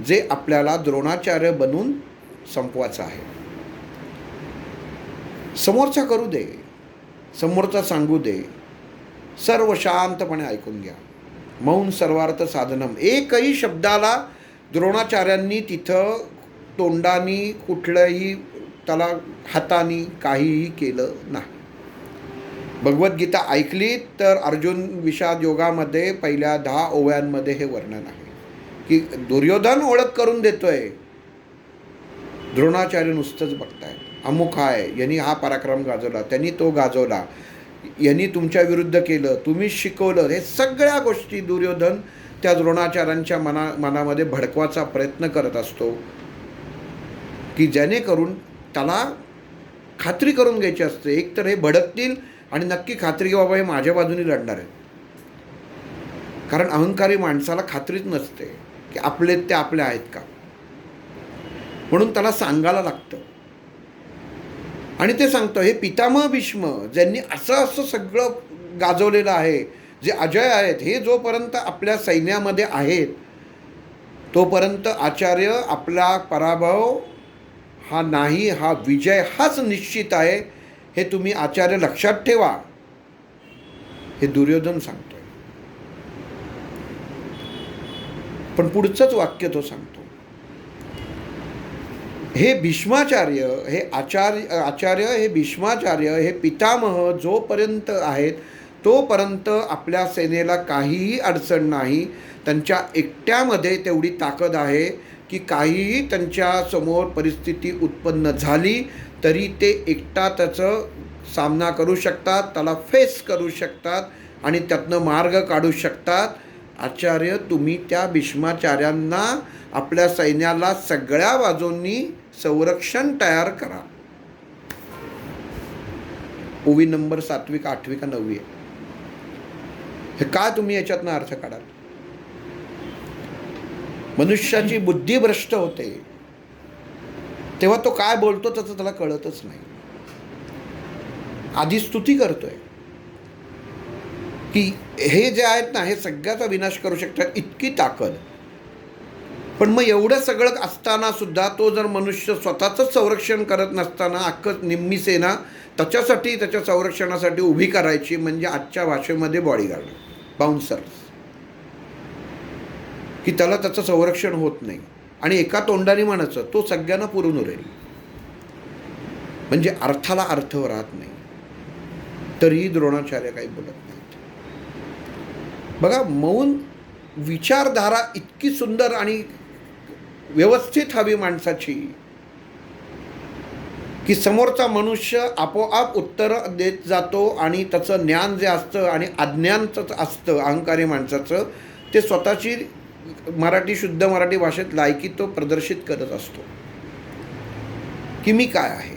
जे आपल्याला द्रोणाचार्य बनून संपवायचं आहे. समोरचा करू दे, समोरचा सांगू दे, सर्व शांतपणे ऐकून घ्या. मौन सर्वार्थ साधनम. एकही शब्दाला द्रोणाचार्यांनी तिथं तोंडानी कुठलंही त्याला हातानी काहीही केलं नाही. भगवद्गीता ऐकली तर अर्जुन विषाद योगामध्ये पहिल्या 10 ओव्यांमध्ये हे वर्णन आहे की दुर्योधन ओळख करून देतोय, द्रोणाचार्य नुसतंच बघताय. अमुक आहे, यांनी हा पराक्रम गाजवला, त्यांनी तो गाजवला, यांनी तुमच्या विरुद्ध केलं, तुम्हीच शिकवलं. हे सगळ्या गोष्टी दुर्योधन त्या द्रोणाचार्यांच्या मनामध्ये भडकवायचा प्रयत्न करत असतो की जेणेकरून त्याला खात्री करून घ्यायची असते. एक तर हे भडकतील आणि नक्की खात्री की बाबा हे माझ्या बाजूने लढणार आहेत. कारण अहंकारी माणसाला खात्रीच नसते की आपले ते आपले आहेत का, म्हणून त्याला सांगायला लागतं. आणि ते सांगतं, हे पितामह भीष्म ज्यांनी असं सगळं गाजवलेलं आहे, जे अजय आहेत, हे जोपर्यंत आपल्या सैन्यामध्ये आहेत तोपर्यंत आचार्य आपला पराभव हा नाही, हा विजय हाच निश्चित आहे, हे तुम्ही आचार्य लक्षात ठेवा, हे दुर्योधन सांगतोय. पण पुढचंच वाक्य तो सांगतो, हे भीष्माचार्य, हे आचार्य हे भीष्माचार्य, हे पितामह जोपर्यंत आहेत तोपर्यंत आपल्या सेनेला काहीही अडचण नाही. त्यांच्या एकट्यामध्ये तेवढी ताकद आहे की काहीही त्यांच्या समोर परिस्थिती उत्पन्न झाली तरी ते एकटा त्याचं सामना करू शकतात, त्याला फेस करू शकतात आणि त्यातनं मार्ग काढू शकतात. आचार्य तुम्ही त्या भीष्माचार्यांना, आपल्या सैन्याला सगळ्या बाजूंनी संरक्षण तयार करा. ओवी नंबर 7वी का 8वी का 9वी आहे. हे काय तुम्ही याच्यातनं अर्थ काढाल? मनुष्याची बुद्धी भ्रष्ट होते तेव्हा तो काय बोलतो त्याचं त्याला कळतच नाही. आधी स्तुती करतोय की हे जे आहेत ना, हे सगळ्याचा विनाश करू शकतात, इतकी ताकद. पण मग एवढं सगळं असताना सुद्धा तो जर मनुष्य स्वतःच संरक्षण करत नसताना अख्खं निम्मी सेना त्याच्यासाठी, त्याच्या संरक्षणासाठी उभी करायची, म्हणजे आजच्या भाषेमध्ये बॉडीगार्ड, बाउन्सर्स, की त्याला त्याचं संरक्षण होत नाही आणि एका तोंडाने म्हणायचं तो सगळ्यांना पुरून उरेल, म्हणजे अर्थाला अर्थ राहत नाही. तरीही द्रोणाचार्य काही बोलत नाहीत. बघा, मौन विचारधारा इतकी सुंदर आणि व्यवस्थित हवी माणसाची की समोरचा मनुष्य आपोआप उत्तरं देत जातो आणि त्याचं ज्ञान जे असतं आणि अज्ञानचं असतं अहंकारी माणसाचं, ते स्वतःची मराठी, शुद्ध मराठी भाषेत लायकी तो प्रदर्शित करत असतो की मी काय आहे.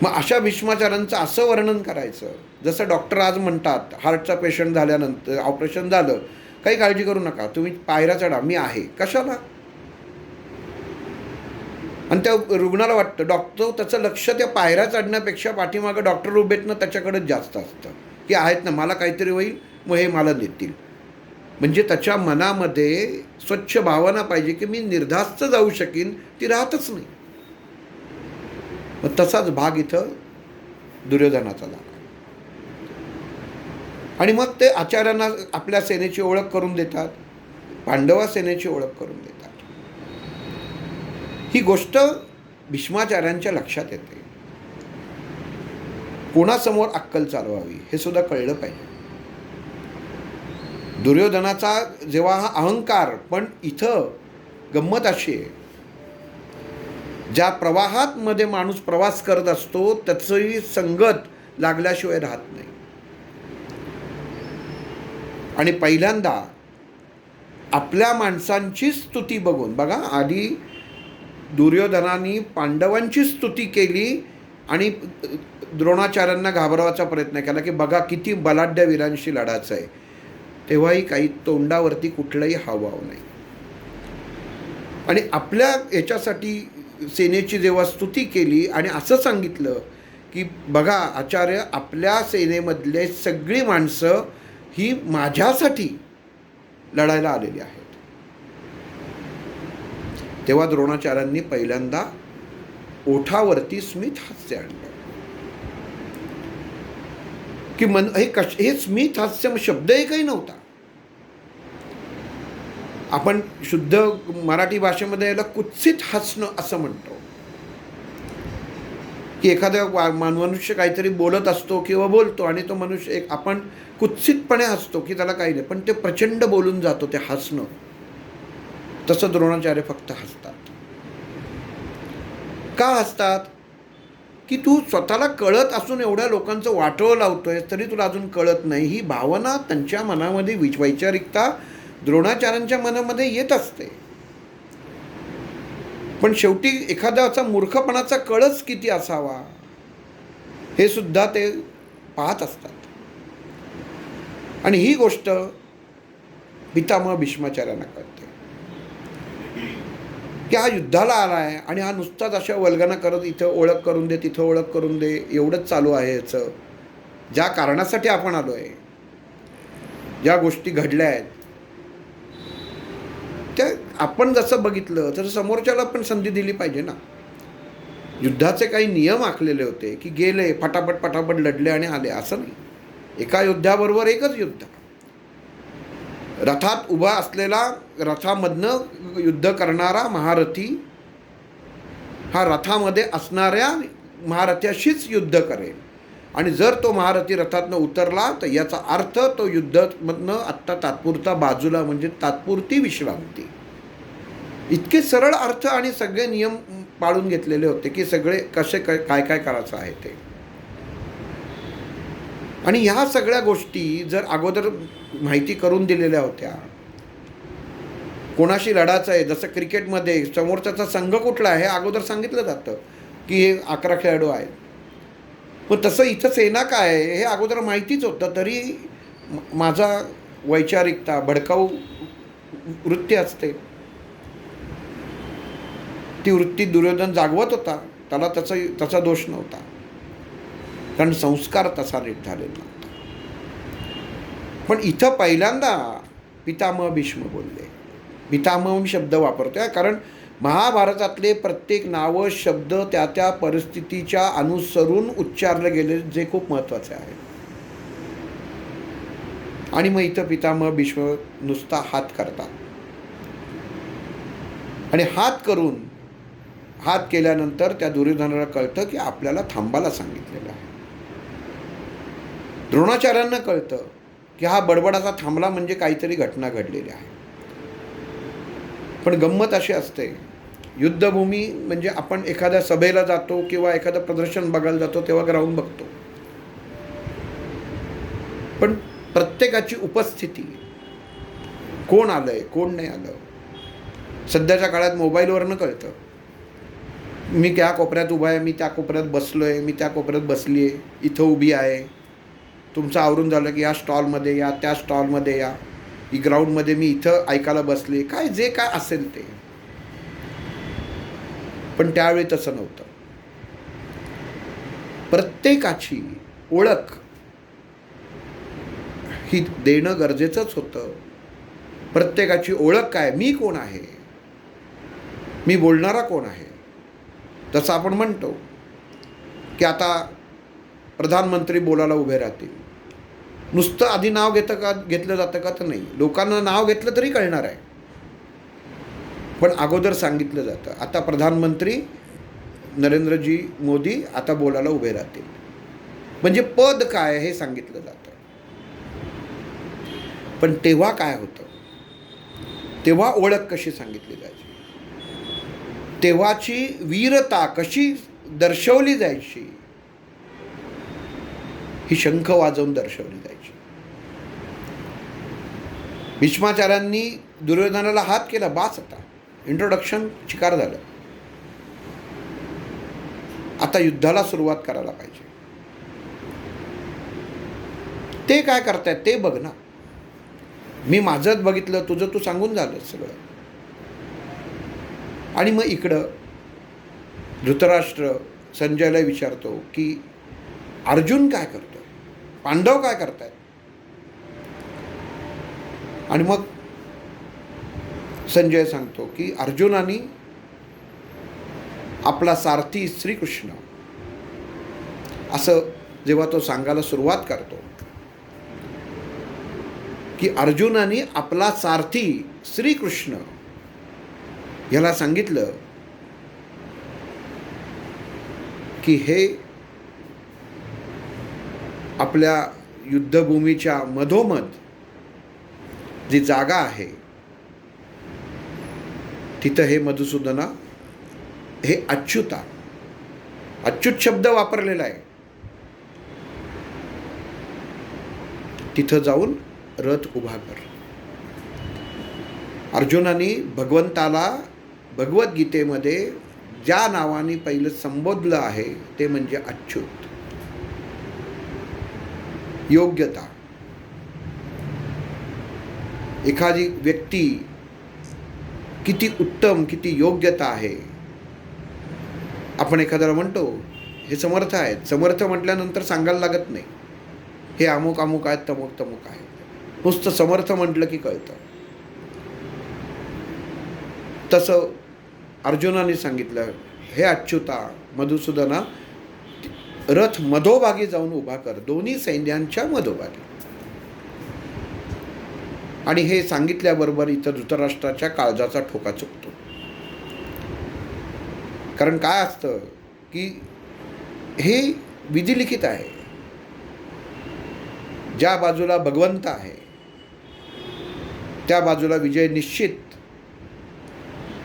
मग अशा भीष्माचार्यांचं असं वर्णन करायचं जसं डॉक्टर आज म्हणतात, हार्टचा पेशंट झाल्यानंतर, ऑपरेशन झालं, काही काळजी करू नका, तुम्ही पायऱ्या चढा, मी आहे. कशाला? आणि त्या रुग्णाला वाटतं, डॉक्टर त्याचं लक्ष त्या पायऱ्या चढण्यापेक्षा पाठीमागं डॉक्टर उभेतनं त्याच्याकडेच जास्त असतं की आहेत ना, मला काहीतरी होईल, मग हे मला देतील. म्हणजे त्याच्या मनामध्ये स्वच्छ भावना पाहिजे की मी निर्धास्त जाऊ शकीन, ती राहतच नाही. मग तसाच भाग इथं दुर्योधनाचा झाला. आणि मग ते आचार्यांना आपल्या सेनेची ओळख करून देतात, पांडवा सेनेची ओळख करून देतात. ही गोष्ट भीष्माचार्यांच्या लक्षात येते. कोणासमोर अक्कल चालवावी हे सुद्धा कळलं पाहिजे. दुर्योधनाचा जेव्हा हा अहंकार, पण इथं गंमत अशी आहे, ज्या प्रवाहात मध्ये माणूस प्रवास करत असतो त्याचंही संगत लागल्याशिवाय राहत नाही. आणि पहिल्यांदा आपल्या माणसांची स्तुती बघून, बघा, आधी दुर्योधनाने पांडवांची स्तुती केली आणि द्रोणाचार्यांना घाबरवायचा प्रयत्न केला की बघा किती बलाढ्य वीरांशी लढायचं आहे. तेव्हाही काही तोंडावरती कुठलंही हावभाव नाही. आणि आपल्या याच्यासाठी सेनेची जेव्हा स्तुती केली आणि असं सांगितलं की बघा आचार्य, आपल्या सेनेमधले सगळी माणसं ही माझ्यासाठी लढायला आलेली आहेत, तेव्हा द्रोणाचार्यांनी पहिल्यांदा ओठावरती स्मित हास्य आणलं की हे स्मित हास्य शब्द एकही नव्हता. आपण शुद्ध मराठी भाषेमध्ये याला कुत्सित हसणं असं म्हणतो की एखादा मनुष्य काहीतरी बोलत असतो किंवा बोलतो आणि तो मनुष्य आपण कुत्सितपणे हसतो की त्याला काही नाही, पण ते प्रचंड बोलून जातो ते हसणं. तसं द्रोणाचार्य फक्त हसतात. का हसतात? की तू स्वतःला कळत असून एवढ्या लोकांचं वाटोळं लावतोय तरी तुला अजून कळत नाही. ही भावना त्यांच्या मनामध्ये, वैचारिकता द्रोणाचार्यांच्या मनामध्ये येत असते. पण शेवटी एखाद्याचा मूर्खपणाचा कळच किती असावा हे सुद्धा ते पाहत असतात. आणि ही गोष्ट पितामह भीष्माचार्यांना कळते की हा युद्धाला आला आहे आणि हा नुसताच अशा वल्गना करत इथं ओळख करून दे, तिथं ओळख करून दे, एवढंच चालू आहे याचं. ज्या कारणासाठी आपण आलो आहे, ज्या गोष्टी घडल्या आहेत त्या आपण जसं बघितलं तर समोरच्याला पण संधी दिली पाहिजे ना. युद्धाचे काही नियम आखलेले होते की गेले फटाफट फटाफट लढले आणि आले, असं नाही. एका योद्ध्याबरोबर एकच युद्ध. रथात उभा असलेला, रथामधनं युद्ध करणारा महारथी हा रथामध्ये असणाऱ्या महारथ्याशीच युद्ध करेल. आणि जर तो महारथी रथातनं उतरला तर याचा अर्थ तो युद्धामधनं आत्ता तात्पुरता बाजूला, म्हणजे तात्पुरती विश्रांती. इतके सरळ अर्थ आणि सगळे नियम पाळून घेतलेले होते की सगळे कसे काय काय करायचं आहे ते. आणि ह्या सगळ्या गोष्टी जर अगोदर माहिती करून दिलेल्या होत्या, कोणाशी लढायचं आहे, जसं क्रिकेटमध्ये समोरचा संघ कुठला आहे हे अगोदर सांगितलं जातं की हे 11 खेळाडू आहेत. मग तसं इथं सेना काय आहे हे अगोदर माहितीच होतं, तरी माझा वैचारिकता, भडकाऊ वृत्ती असते, ती वृत्ती दुर्योधन जागवत होता. त्याला त्याचा दोष नव्हता, कारण संस्कार तसा नीट झालेला नव्हता. पण इथं पहिल्यांदा पितामह भीष्म बोलले. पितामह शब्द वापरतोय कारण महाभारतातले प्रत्येक नावं, शब्द त्या त्या परिस्थितीच्या अनुसरून उच्चारले गेले, जे खूप महत्त्वाचे आहे. आणि मग इथं पितामह भीष्म नुसता हात करतात आणि हात केल्यानंतर त्या दुर्योधनाला कळतं की आपल्याला थांबायला सांगितलेलं आहे. द्रोणाचार्यांना कळतं की हा बडबडाचा थांबला म्हणजे काहीतरी घटना घडलेली आहे. पण गंमत अशी असते, युद्धभूमी म्हणजे आपण एखाद्या सभेला जातो किंवा एखादं प्रदर्शन बघायला जातो तेव्हा ग्राउंड बघतो, पण प्रत्येकाची उपस्थिती, कोण आलंय कोण नाही आलं, सध्याच्या काळात मोबाईलवरनं कळतं. मी त्या कोपऱ्यात उभा आहे, मी त्या कोपऱ्यात बसलो आहे, मी त्या कोपऱ्यात बसली आहे, इथं उभी आहे, तुमचं आवरून झालं की या स्टॉलमध्ये या, त्या स्टॉलमध्ये या, ही ग्राउंडमध्ये मी इथं ऐकायला बसले, काय जे काय असेल ते. पण त्यावेळी तसं नव्हतं. प्रत्येकाची ओळख ही देणं गरजेचंच होतं. प्रत्येकाची ओळख काय, मी कोण आहे, मी बोलणारा कोण आहे. तसं आपण म्हणतो की आता प्रधानमंत्री बोलायला उभे राहतील, नुसतं आधी नाव घेतलं जातं का, तर नाही. लोकांना नाव घेतलं तरी कळणार आहे, पण अगोदर सांगितलं जातं आता प्रधानमंत्री नरेंद्रजी मोदी आता बोलायला उभे राहतील, म्हणजे पद काय हे सांगितलं जातं. पण तेव्हा काय होतं, तेव्हा ओळख कशी सांगितली जायची, तेव्हाची वीरता कशी दर्शवली जायची, ही शंख वाजवून दर्शवली जायची. भीष्माचार्यांनी दुर्योधनाला हात केला, बास, आता इंट्रोडक्शन शिकार झालं, आता युद्धाला सुरुवात करायला पाहिजे. ते काय करतायत ते बघ ना, मी माझंच बघितलं, तुझं तू सांगून झालं सगळं. आणि मग इकडं धृतराष्ट्र संजयला विचारतो की अर्जुन काय करतो, पांडव काय करतायत. आणि मग संजय सांगतो की अर्जुनाने आपला सारथी श्रीकृष्ण, असं जेव्हा तो सांगायला सुरुवात करतो की अर्जुनाने आपला सारथी श्रीकृष्ण याला सांगितलं की हे आपल्या युद्धभूमीच्या मधोमध जी जागा आहे तिथं हे मधुसूदना, हे अच्युता, अच्युत शब्द वापरलेला आहे, तिथं जाऊन रथ उभा कर. अर्जुनाने भगवंताला भगवद्गीतेमध्ये ज्या नावाने पहिलं संबोधलं आहे ते म्हणजे अच्युत, योग्यता. एखादी व्यक्ती किती उत्तम, किती योग्यता आहे. आपण एखाद्याला म्हणतो हे समर्थ आहेत, समर्थ म्हटल्यानंतर सांगायला लागत नाही हे अमुक अमुक आहेत, तमुक तमुक आहेत. नुसतं समर्थ म्हटलं की कळतं. तसं अर्जुनाने सांगितलं, हे अच्युता मधुसूदना, रथ मधोभागी जाऊन उभा कर, दोन्ही सैन्यांच्या मधोभागी. आणि हे सांगितल्याबरोबर इथं धृतराष्ट्राच्या काळजाचा ठोका चुकतो. कारण काय असतं की हे विधिलिखित आहे, ज्या बाजूला भगवंत आहे त्या बाजूला विजय निश्चित.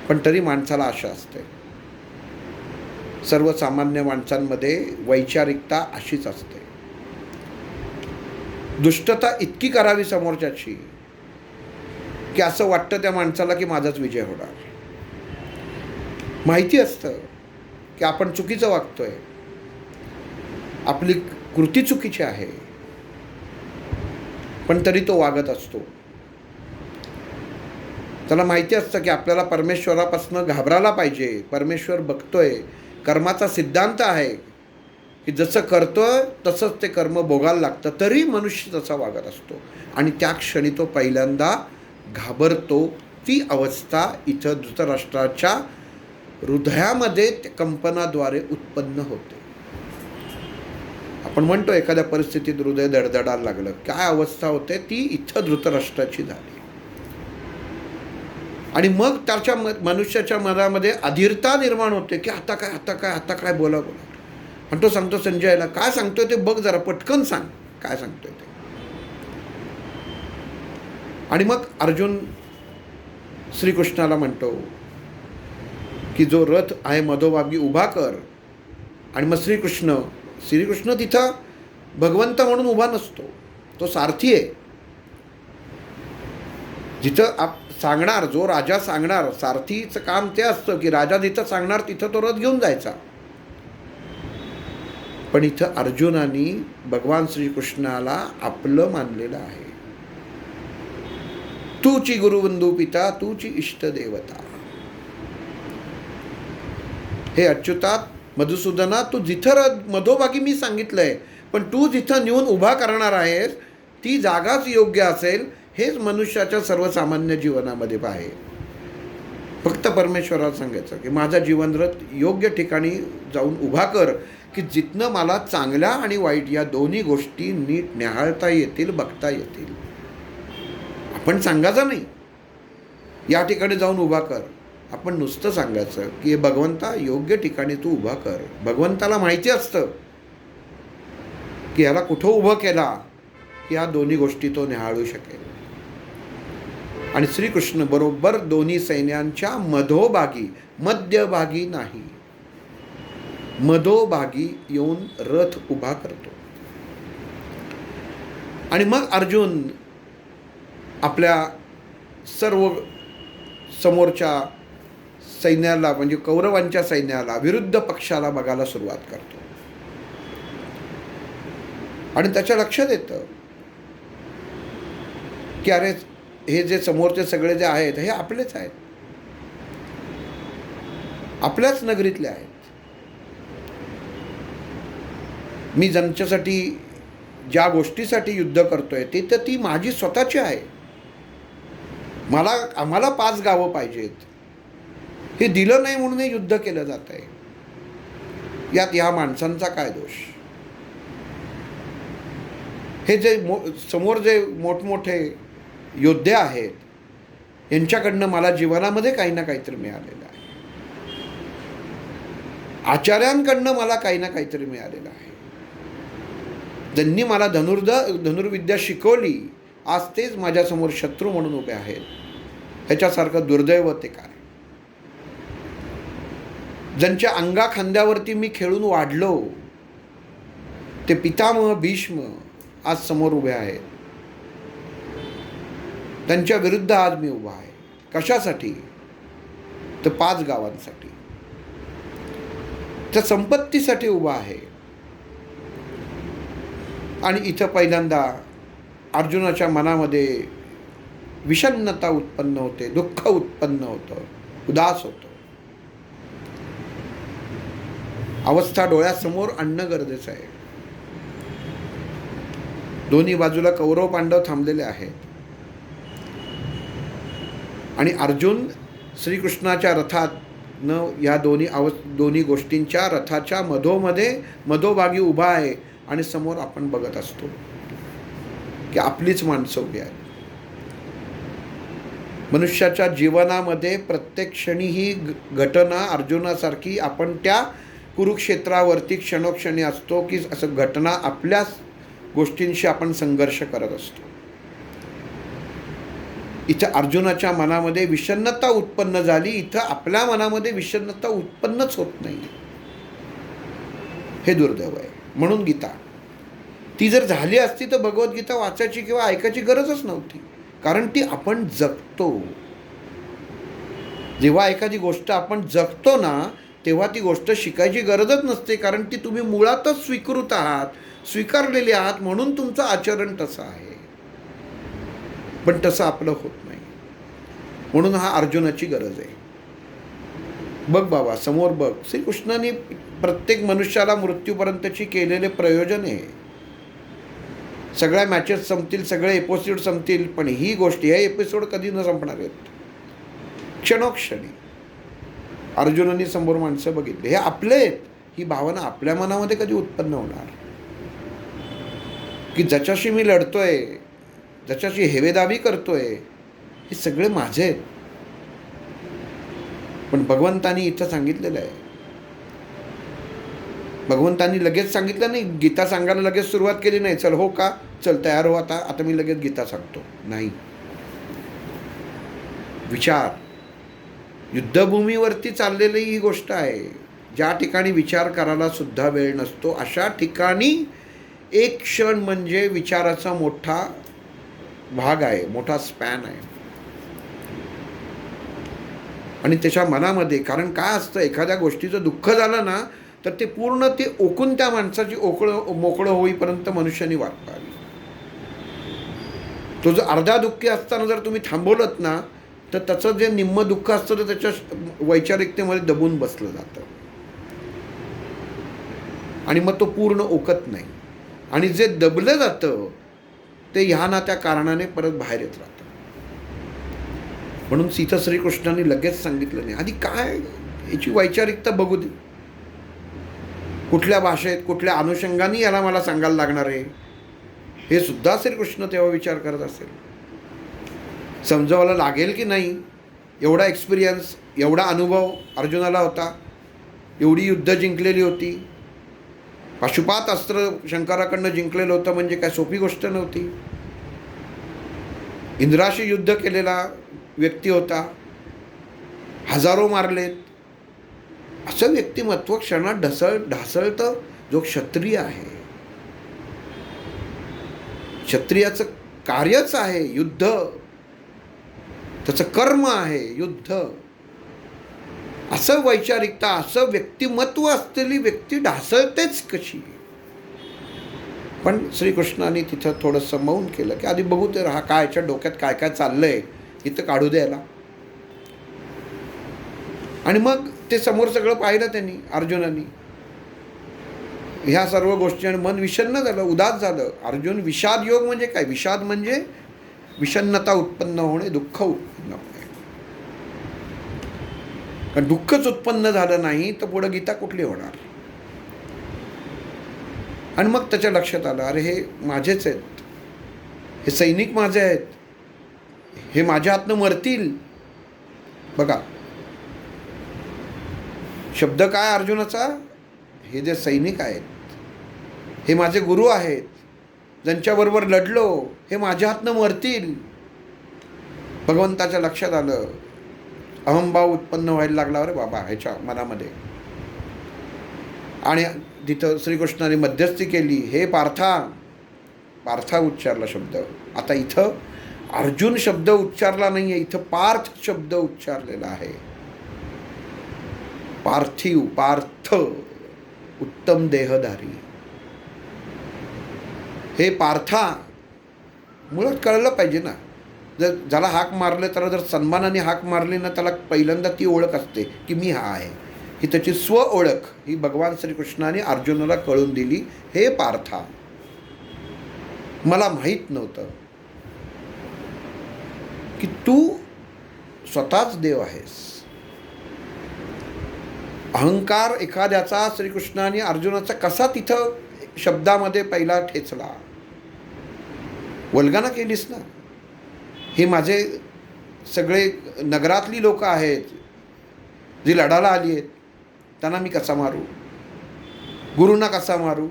पण तरी माणसाला आशा असते, सर्वसामान्य माणसांमध्ये वैचारिकता अशीच असते. दुष्टता इतकी करावी समोरच्याची की असं वाटतं त्या माणसाला की माझाच विजय होणार. माहिती असतं की आपण चुकीचं वागतोय, आपली कृती चुकीची आहे, पण तरी तो वागत असतो. त्याला माहिती असतं की आपल्याला परमेश्वरापासून घाबरायला पाहिजे, परमेश्वर बघतोय. कर्माचा सिद्धांत आहे की जसं करतोय तसंच ते कर्म भोगायला लागतं, तरी मनुष्य तसा वागत असतो. आणि त्या क्षणी तो पहिल्यांदा घाबरतो. ती अवस्था इथं धृतराष्ट्राच्या हृदयामध्ये कंपनाद्वारे उत्पन्न होते. आपण म्हणतो एखाद्या परिस्थितीत हृदय धडधडायला लागलं, काय अवस्था होते ती इथं धृतराष्ट्राची झाली. आणि मग त्याच्या मनुष्याच्या मनामध्ये अधीरता निर्माण होते की आता काय बोला. आणि तो सांगतो संजयला, काय सांगतोय ते बघ जरा, पटकन सांग काय सांगतोय ते. आणि मग अर्जुन श्रीकृष्णाला म्हणतो की जो रथ आहे मधोभागी उभा कर. आणि मग श्रीकृष्ण तिथं भगवंत म्हणून उभा नसतो, तो सारथी आहे. जिथं सांगणार, जो राजा सांगणार, सारथीचं काम ते असतं की राजा जिथं सांगणार तिथं तो रथ घेऊन जायचा. पण इथं अर्जुनाने भगवान श्रीकृष्णाला आपलं मानलेलं आहे. तूची गुरुबंधू पिता, तूची इष्ट देवता. हे अच्युता मधुसूदना, तू जिथं मधोभागी मी सांगितलंय, पण तू जिथं नेऊन उभा करणार आहेस ती जागाच योग्य असेल, हेच मनुष्याच्या सर्वसामान्य जीवनामध्ये आहे. फक्त परमेश्वराला सांगायचं की माझा जीवनरथ योग्य ठिकाणी जाऊन उभा कर, की जिथनं मला चांगल्या आणि वाईट या दोन्ही गोष्टी नीट निहाळता येतील, बघता येतील. आपण सांगायचं नाही या ठिकाणी जाऊन उभा कर, आपण नुसतं सांगायचं की हे भगवंता योग्य ठिकाणी तू उभा कर. भगवंताला माहिती असतं की ह्याला कुठं उभं केला की ह्या दोन्ही गोष्टी तो निहाळू शकेल. आणि श्रीकृष्ण बरोबर दोन्ही सैन्यांच्या मधोभागी, मध्यभागी नाही, मधोभागी येऊन रथ उभा करतो. आणि मग अर्जुन आपल्या सर्व समोरच्या सैन्याला, म्हणजे कौरवांच्या सैन्याला, विरुद्ध पक्षाला बघायला सुरुवात करतो. आणि त्याच्या लक्षात येतं की अरे हे जे समोरचे सगळे जे आहेत हे आपलेच आहेत, आपल्याच नगरीतले आहेत. मी ज्यांच्यासाठी, ज्या गोष्टीसाठी युद्ध करतोय ते तर ती माझी स्वतःची आहे. आम्हाला 5 गावं पाहिजेत, हे दिलं नाही म्हणून हे युद्ध केलं जात आहे. यात ह्या माणसांचा काय दोष? हे जे समोर जे मोठमोठे योद्धे आहेत यांच्याकडनं मला जीवनामध्ये काही ना काहीतरी मिळालेलं आहे, आचार्यांकडनं मला काही ना काहीतरी मिळालेलं आहे. ज्यांनी मला धनुर्विद्या शिकवली, आज तेच माझ्यासमोर शत्रू म्हणून उभे आहेत. ह्याच्यासारखं दुर्दैव ते काय? ज्यांच्या अंगा खांद्यावरती मी खेळून वाढलो, ते पितामह भीष्म आज समोर उभे आहेत. त्यांच्या विरुद्ध आज मी उभा आहे. कशासाठी? तर 5 गावांसाठी, त्या संपत्तीसाठी उभा आहे. आणि इथं पहिल्यांदा अर्जुनाच्या मनामध्ये विषण्णता उत्पन्न होते, दुःख उत्पन्न होतं, उदास होतं. अवस्था डोळ्यासमोर आणणं गरजेचं आहे. दोन्ही बाजूला कौरव पांडव थांबलेले आहेत आणि अर्जुन श्रीकृष्णाच्या रथातनं या दोन्ही गोष्टींच्या रथाच्या मधोभागी उभा आहे. आणि समोर आपण बघत असतो की आपलीच माणसं उभी आहेत. मनुष्याच्या जीवनामध्ये प्रत्येक क्षणी ही घटना अर्जुनासारखी आपण त्या कुरुक्षेत्रावरती क्षणोक्षणी असतो की असं घटना आपल्याच गोष्टींशी आपण संघर्ष करत असतो. इथं अर्जुनाच्या मनामध्ये विषण्णता उत्पन्न झाली, इथं आपल्या मनामध्ये विषण्णता उत्पन्नच होत नाही. हे दुर्दैव आहे. म्हणून गीता ती जर झाली असती तर भगवद्गीता वाचायची किंवा ऐकायची गरजच नव्हती, कारण ती आपण जगतो. जेव्हा एखादी गोष्ट आपण जगतो ना, तेव्हा ती गोष्ट शिकायची गरजच नसते, कारण ती तुम्ही मुळातच स्वीकृत आहात, स्वीकारलेली आहात, म्हणून तुमचं आचरण तसं आहे. पण तसं आपलं होत नाही. म्हणून हा अर्जुनाची गरज आहे. बघ बाबा, समोर बघ. श्रीकृष्णाने प्रत्येक मनुष्याला मृत्यूपर्यंतची केलेले प्रयोजन आहे. सगळ्या मॅचेस संपतील, सगळे एपिसोड संपतील, पण ही गोष्ट, हे एपिसोड कधी न संपणार आहेत. क्षणोक्षणी अर्जुनाने समोर माणसं बघितली, हे आपले आहेत. ही भावना आपल्या मनामध्ये कधी उत्पन्न होणार की ज्याच्याशी मी लढतोय, ज्याच्याशी हेवेदावी करतोय, हे सगळे माझे आहेत. पण भगवंतानी इथं सांगितलेलं आहे. भगवंतांनी लगेच सांगितलं नाही, गीता सांगायला लगेच सुरुवात केली नाही. चल हो का, चल तयार हो, आता मी लगेच गीता सांगतो. नाही. विचार, युद्धभूमीवरती चाललेली ही गोष्ट आहे. ज्या ठिकाणी विचार करायला सुद्धा वेळ नसतो, अशा ठिकाणी एक क्षण म्हणजे विचाराचा मोठा भाग आहे, मोठा स्पॅन आहे. आणि त्याच्या मनामध्ये, कारण काय असतं, एखाद्या गोष्टीचं दुःख झालं ना, तर ते पूर्ण ते ओकून त्या माणसाची मोकळं होईपर्यंत मनुष्याने वाट पाहावी. तो जर अर्धा दुःखी असताना जर तुम्ही थांबवलत ना, तर त्याचं जे निम्म दुःख असतं तर त्याच्या वैचारिकतेमध्ये दबून बसलं जातं आणि मग तो पूर्ण ओकत नाही. आणि जे दबलं जातं ते ह्या ना त्या कारणाने परत बाहेर येत राहतं. म्हणून तिथं श्रीकृष्णांनी लगेच सांगितलं नाही, आधी काय याची वैचारिकता बघू दे, कुठल्या भाषेत कुठल्या अनुषंगाने याला मला सांगायला लागणार आहे हे सुद्धा श्रीकृष्ण तेव्हा विचार करत असेल. समजावायला लागेल की नाही, एवढा एक्सपिरियन्स, एवढा अनुभव अर्जुनाला होता, एवढी युद्ध जिंकलेली होती, पाशुपात अस्त्र शंकराकडनं जिंकलेलं होतं, म्हणजे काय सोपी गोष्ट नव्हती. इंद्राशी युद्ध केलेला व्यक्ती होता, हजारो मारलेत. असं व्यक्तिमत्व क्षणात ढासळतं जो क्षत्रिय आहे. क्षत्रियाचं कार्यच आहे युद्ध, त्याचं कर्म आहे युद्ध. असं वैचारिकता, असं व्यक्तिमत्व असलेली व्यक्ती ढासळतेच कशी. पण श्रीकृष्णाने तिथं थोडंसं मौन केलं की आधी बघू ते हा काय याच्या डोक्यात काय काय चाललंय इथं काढू द्यायला. आणि मग ते समोर सगळं पाहिलं त्यांनी, अर्जुनानी ह्या सर्व गोष्टी, आणि मन विषण्ण झालं, उदास झालं. अर्जुन विषाद योग म्हणजे काय, विषाद म्हणजे विषण्णता उत्पन्न होणे, दुःख उत्पन्न होणे. कारण दुःखच उत्पन्न झालं नाही तर पुढं गीता कुठली होणार. आणि मग त्याच्या लक्षात आलं, अरे हे माझेच आहेत, हे सैनिक माझे आहेत, हे माझ्या हातनं मरतील. बघा शब्द काय अर्जुनाचा, हे जे सैनिक आहेत हे माझे गुरु आहेत, ज्यांच्याबरोबर लढलो हे माझ्या हातनं मरतील. भगवंताच्या लक्षात आलं, अहंभाव उत्पन्न व्हायला लागला अरे बाबा ह्याच्या मनामध्ये. आणि तिथं श्रीकृष्णाने मध्यस्थी केली, हे पार्था उच्चारला शब्द. आता इथं अर्जुन शब्द उच्चारला नाही आहे, इथं पार्थ शब्द उच्चारलेला आहे. पार्थिव, पार्थ उत्तम देहधारी. हे पार्था मुळात कळलं पाहिजे ना, जर ज्याला हाक मारले त्याला जर सन्मानाने हाक मारली ना, त्याला पहिल्यांदा ती ओळख असते की मी हा आहे, ही त्याची स्व ओळख ही भगवान श्रीकृष्णाने अर्जुनाला कळून दिली. हे पार्था, मला माहीत नव्हतं की तू स्वतःच देव आहेस. अहंकार एखाद्याचा श्रीकृष्णाने अर्जुनाचा कसा तिथं शब्दामध्ये पहिला ठेचला. वल्गना केलीस ना, हे माझे सगळे नगरातली लोक आहेत जी लढायला आली आहेत, त्यांना मी कसा मारू, गुरुंना कसा मारू,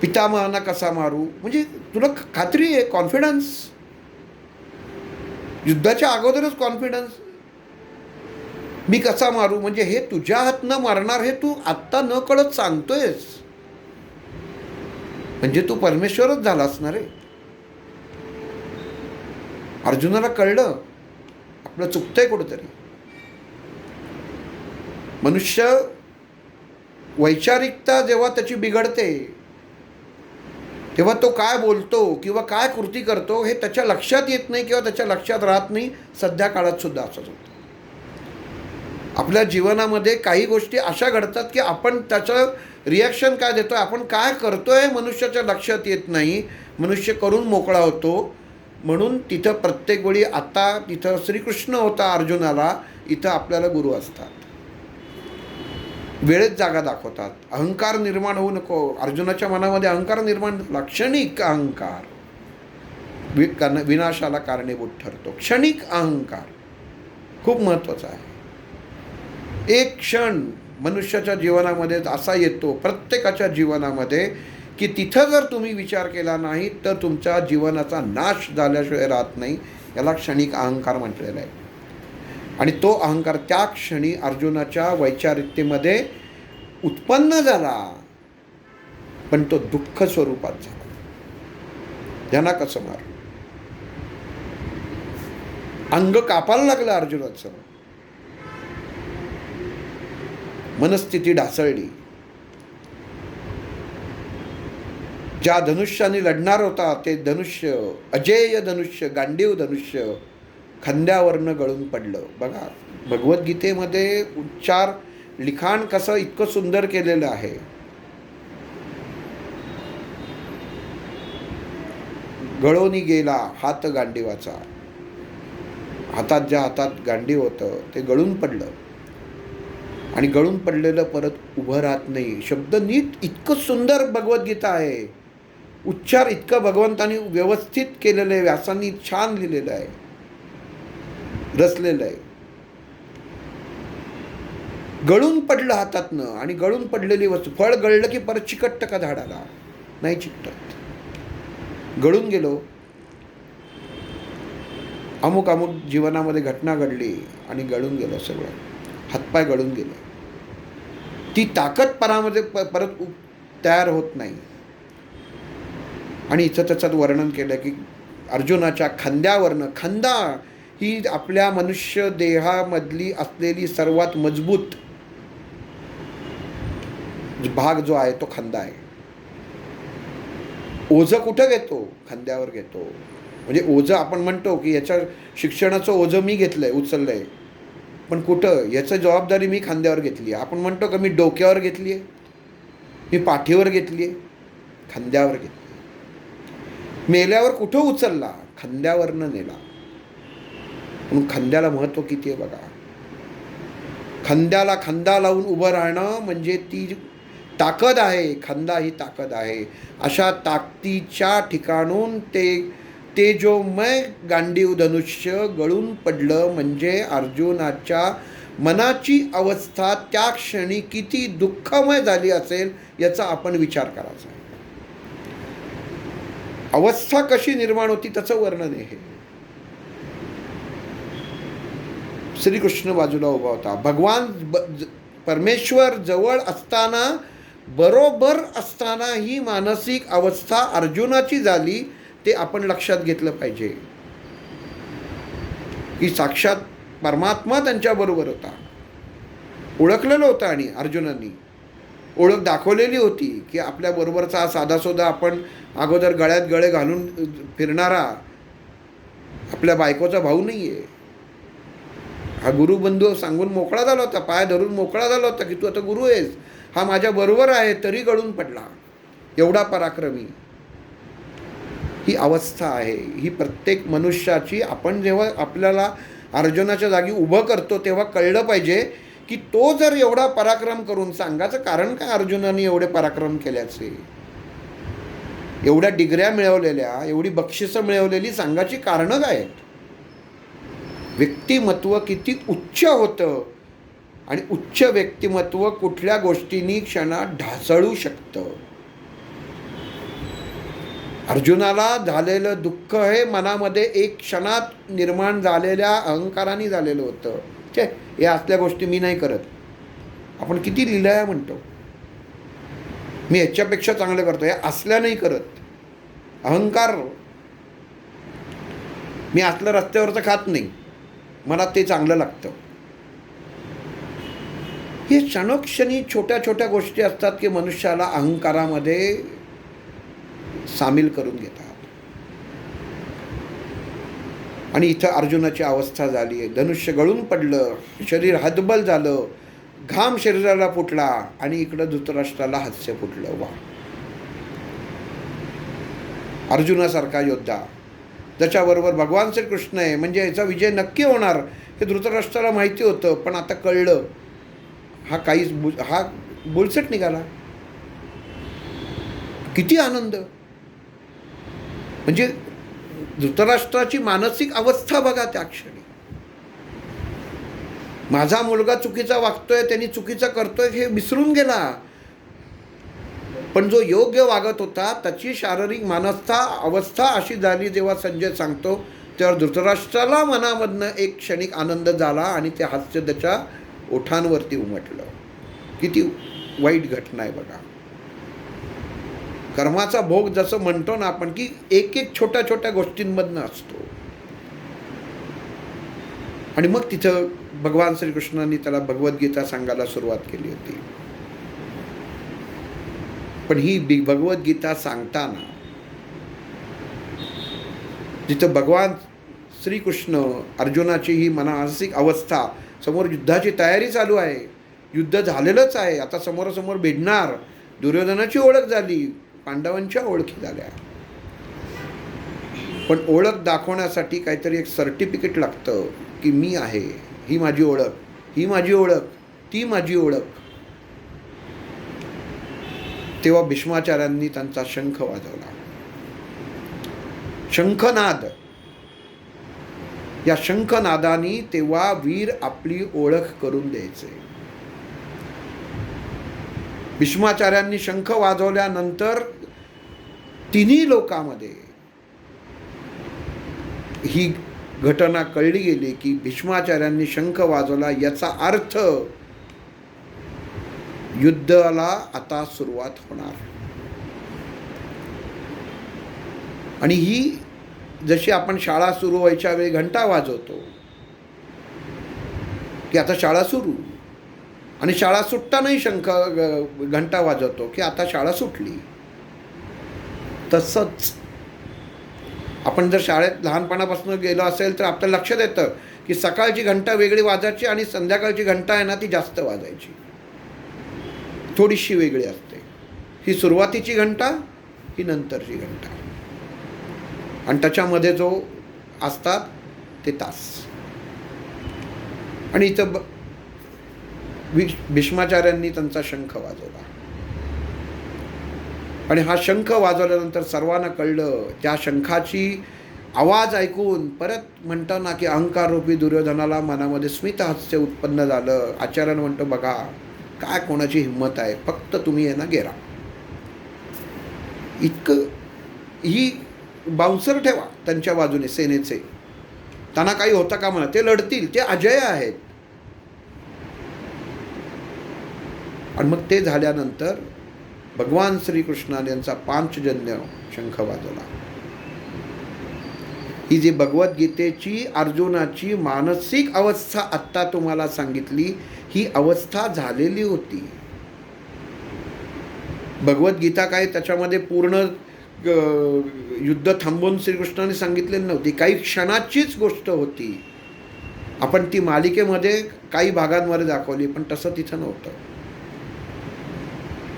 पितामहांना कसा मारू. म्हणजे तुला खात्री आहे, कॉन्फिडन्स, युद्धाच्या अगोदरच कॉन्फिडन्स, मी कसा मारू. म्हणजे हे तुझ्या हातनं मारणार हे तू आत्ता न कळत सांगतोयस, म्हणजे तू परमेश्वरच झाला असणार आहे. अर्जुनाला कळलं आपलं चुकतंय कुठंतरी. मनुष्य वैचारिकता जेव्हा त्याची बिघडते तेव्हा तो काय बोलतो किंवा काय कृती करतो हे त्याच्या लक्षात येत नाही किंवा त्याच्या लक्षात राहत नाही. सध्या काळात सुद्धा असंच होतं. आपल्या जीवनामध्ये काही गोष्टी अशा घडतात की आपण त्याचं रिॲक्शन काय देतो, आपण काय करतोय मनुष्याच्या लक्षात येत नाही. मनुष्य करून मोकळा होतो. म्हणून तिथं प्रत्येक वेळी, आता तिथं श्रीकृष्ण होता अर्जुनाला, इथं आपल्याला गुरु असतात, वेळेत जागा दाखवतात. अहंकार निर्माण होऊ नको. अर्जुनाच्या मनामध्ये अहंकार निर्माण झाला, क्षणिक अहंकार विनाशाला कारणीभूत ठरतो. क्षणिक अहंकार खूप महत्त्वाचा आहे. एक क्षण मनुष्याच्या जीवनामध्ये असा येतो, प्रत्येकाच्या जीवनामध्ये, की तिथं जर तुम्ही विचार केला नाही तर तुमच्या जीवनाचा नाश झाल्याशिवाय राहत नाही. याला क्षणिक अहंकार म्हटलेला आहे. आणि तो अहंकार त्या क्षणी अर्जुनाच्या वैचारिकतेमध्ये उत्पन्न झाला, पण तो दुःख स्वरूपात झाला. ज्यांना कसं मार, अंग कापायला लागलं अर्जुनाचं, मनस्थिती ढासळली. ज्या धनुष्याने लढणार होता ते धनुष्य, अजेय धनुष्य, गांडीव धनुष्य खांद्यावरनं गळून पडलं. बघा भगवद्गीतेमध्ये उच्चार, लिखाण कसं इतकं सुंदर केलेलं आहे. गळोनी गेला हात गांडीवाचा. हातात गांडीव होतं ते गळून पडलं, आणि गळून पडलेलं परत उभं राहत नाही. शब्द नीट, इतकं सुंदर भगवद्गीता आहे, उच्चार इतकं भगवंतांनी व्यवस्थित केलेलं आहे, व्यासांनी छान लिहिलेलं आहे, रचलेलं आहे. गळून पडलं हातातनं, आणि गळून पडलेली वस्तू, फळ गळलं की परत चिकटतं का झाडाला? नाही चिकटत. गळून गेलो, अमुक अमुक जीवनामध्ये घटना घडली आणि गळून गेलं सगळं, हातपाय गळून गेले. ती ताकद परामध्ये परत तयार होत नाही. आणि इथं त्याच्यात वर्णन केलं की अर्जुनाच्या खांद्यावरनं, खांदा ही आपल्या मनुष्य देहामधली असलेली सर्वात मजबूत भाग जो आहे तो खांदा आहे. ओझं कुठं घेतो? खांद्यावर घेतो. म्हणजे ओझं आपण म्हणतो की याच्या शिक्षणाचं ओझं मी घेतलंय, उचललंय, पण कुठं? याचं जबाबदारी मी खांद्यावर घेतली आहे. आपण म्हणतो का मी डोक्यावर घेतली आहे, मी पाठीवर घेतली आहे? खांद्यावर घेतली. मेल्यावर कुठं उचलला? खांद्यावरनं नेला. म्हणून खांद्याला महत्त्व किती आहे बघा. खांद्याला खांदा लावून उभं राहणं म्हणजे ती ताकद आहे. खांदा ही ताकद आहे. अशा ताकदीच्या ठिकाणून ते तेजोमय गांडीव धनुष्य गळून पडलं. म्हणजे अर्जुनाच्या मनाची अवस्था त्या क्षणी किती दुःखमय झाली असेल याचा आपण विचार करायचा आहे. अवस्था कशी निर्माण होती त्याचं वर्णन आहे हे. श्रीकृष्ण बाजूला उभा होता. भगवान परमेश्वर जवळ असताना, बरोबर असताना ही मानसिक अवस्था अर्जुनाची झाली. ते आपण लक्षात घेतलं पाहिजे की साक्षात परमात्मा त्यांच्याबरोबर होता, ओळखलेलं होतं. आणि अर्जुनांनी ओळख दाखवलेली होती की आपल्याबरोबरचा हा साधासुद्धा आपण अगोदर गळ्यात गळे घालून फिरणारा आपल्या बायकोचा भाऊ नाही आहे. हा गुरुबंधू सांगून मोकळा झाला होता, पाय धरून मोकळा झाला होता की तू आता गुरु आहेस, हा माझ्या बरोबर आहे, तरी गळून पडला. एवढा पराक्रमी. ही अवस्था आहे ही प्रत्येक मनुष्याची. आपण जेव्हा आपल्याला अर्जुनाच्या जागी उभं करतो तेव्हा कळलं पाहिजे की तो जर एवढा पराक्रम करून, सांगायचं कारण काय अर्जुनाने एवढे पराक्रम केल्याचे, एवढ्या डिग्र्या मिळवलेल्या, एवढी बक्षिसं मिळवलेली, सांगायची कारणं काय आहेत? व्यक्तिमत्व किती उच्च होतं, आणि उच्च व्यक्तिमत्व कुठल्या गोष्टींनी क्षणात ढासळू शकतं. अर्जुनाला झालेलं दुःख हे मनामध्ये एक क्षणात निर्माण झालेल्या अहंकाराने झालेलं होतं. हे असल्या गोष्टी मी नाही करत. आपण किती लिहिलंय म्हणतो, मी ह्याच्यापेक्षा चांगलं करतो, हे असल्या नाही करत. अहंकार. मी असलं रस्त्यावरचं खात नाही, मला ते चांगलं लागतं. हे क्षणोक्षणी छोट्या छोट्या गोष्टी असतात की मनुष्याला अहंकारामध्ये सामील करून घेतात. आणि इथं अर्जुनाची अवस्था झाली आहे. धनुष्य गळून पडलं, शरीर हतबल झालं, घाम शरीराला फुटला, आणि इकडं धृतराष्ट्राला हास्य फुटलं. वा, अर्जुनासारखा योद्धा ज्याच्याबरोबर भगवान श्रीकृष्ण आहे, म्हणजे याचा विजय नक्की होणार हे धृतराष्ट्राला माहिती होतं. पण आता कळलं हा हा बुलसेट निघाला. किती आनंद. म्हणजे धृतराष्ट्राची मानसिक अवस्था बघा त्या क्षणी. माझा मुलगा चुकीचा वागतोय, त्यांनी चुकीचा करतोय हे विसरून गेला. पण जो योग्य वागत होता त्याची शारीरिक मानसता अवस्था अशी झाली. जेव्हा संजय सांगतो तेव्हा धृतराष्ट्राला मनामधनं एक क्षणिक आनंद झाला आणि ते हास्य त्याच्या ओठांवरती उमटलं. किती वाईट घटना आहे बघा. कर्माचा भोग जसं म्हणतो ना आपण की एक एक छोट्या छोट्या गोष्टींमधनं असतो. आणि मग तिथं भगवान श्रीकृष्णांनी त्याला भगवद्गीता सांगायला सुरुवात केली होती. पण ही भगवद्गीता सांगताना जिथं भगवान श्रीकृष्ण अर्जुनाची ही मानसिक अवस्था, समोर युद्धाची तयारी चालू आहे, युद्ध झालेलंच आहे, आता समोरासमोर भिडणार, दुर्योधनाची ओळख झाली, पांडवांच्या ओळखी झाल्या. पण ओळख दाखवण्यासाठी काहीतरी एक सर्टिफिकेट लागतं की मी आहे, ही माझी ओळख, ही माझी ओळख, ती माझी ओळख. तेव्हा भीष्माचार्यांनी त्यांचा शंख वाजवला. शंखनाद. या शंखनादानी तेव्हा वीर आपली ओळख करून द्यायचे. भीष्माचार्यांनी शंख वाजवल्यानंतर तिन्ही लोकांमध्ये ही घटना कळली गेली की भीष्माचार्यांनी शंख वाजवला याचा अर्थ युद्धाला आता सुरुवात होणार. आणि ही जशी आपण शाळा सुरू व्हायच्या वेळी घंटा वाजवतो की आता शाळा सुरू, आणि शाळा सुटतानाही घंटा वाजवतो की आता शाळा सुटली. तसंच आपण जर शाळेत लहानपणापासून गेलो असेल तर आपल्याला लक्षात येतं की सकाळची घंटा वेगळी वाजायची आणि संध्याकाळची घंटा आहे ना ती जास्त वाजायची, थोडीशी वेगळी असते. ही सुरुवातीची घंटा, ही नंतरची घंटा, आणि त्याच्यामध्ये जो असतात ते तास. आणि इथं भीष्माचार्यांनी त्यांचा शंख वाजवला, आणि हा शंख वाजवल्यानंतर सर्वांना कळलं. त्या शंखाची आवाज ऐकून परत म्हणतो ना की अहंकाररूपी दुर्योधनाला मनामध्ये स्मितहास्य उत्पन्न झालं. आचार्यानं म्हणतो बघा काय कोणाची हिंमत आहे, फक्त तुम्ही आहे ना गेरा. इतकं ही बाउन्सर ठेवा त्यांच्या बाजूने सेनेचे, त्यांना काही होतं का म्हणा, ते लढतील, ते अजय आहेत. आणि मग ते झाल्यानंतर भगवान श्रीकृष्णाने यांचा पांचजन्य शंख वाजवला. ही जी भगवद्गीतेची अर्जुनाची मानसिक अवस्था आत्ता तुम्हाला सांगितली, ही अवस्था झालेली होती. भगवद्गीता काय त्याच्यामध्ये पूर्ण युद्ध थांबवून श्रीकृष्णाने सांगितलेली नव्हती, काही क्षणाचीच गोष्ट होती. आपण ती मालिकेमध्ये काही भागांमध्ये दाखवली, पण तसं तिथं नव्हतं.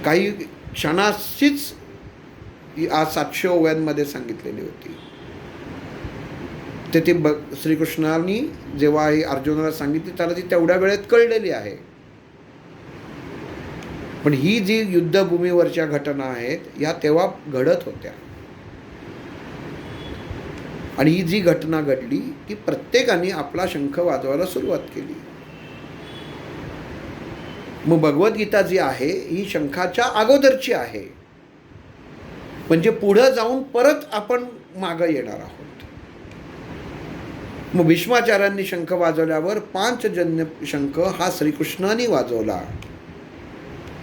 काही क्षणाशीच आज 700 ओव्यांमध्ये सांगितलेली होती. ते ती श्रीकृष्णाने जेव्हा ही अर्जुनाला सांगितली त्याला ती तेवढ्या वेळेत कळलेली आहे. पण ही जी युद्धभूमीवरच्या घटना आहेत या तेव्हा घडत होत्या, आणि ही जी घटना घडली की प्रत्येकाने आपला शंख वाजवायला सुरुवात केली. मग भगवद्गीता जी आहे ही शंखाच्या अगोदरची आहे, म्हणजे पुढं जाऊन परत आपण मागं येणार आहोत. मग भीष्माचार्यांनी शंख वाजवल्यावर पांचजन्य शंख हा श्रीकृष्णाने वाजवला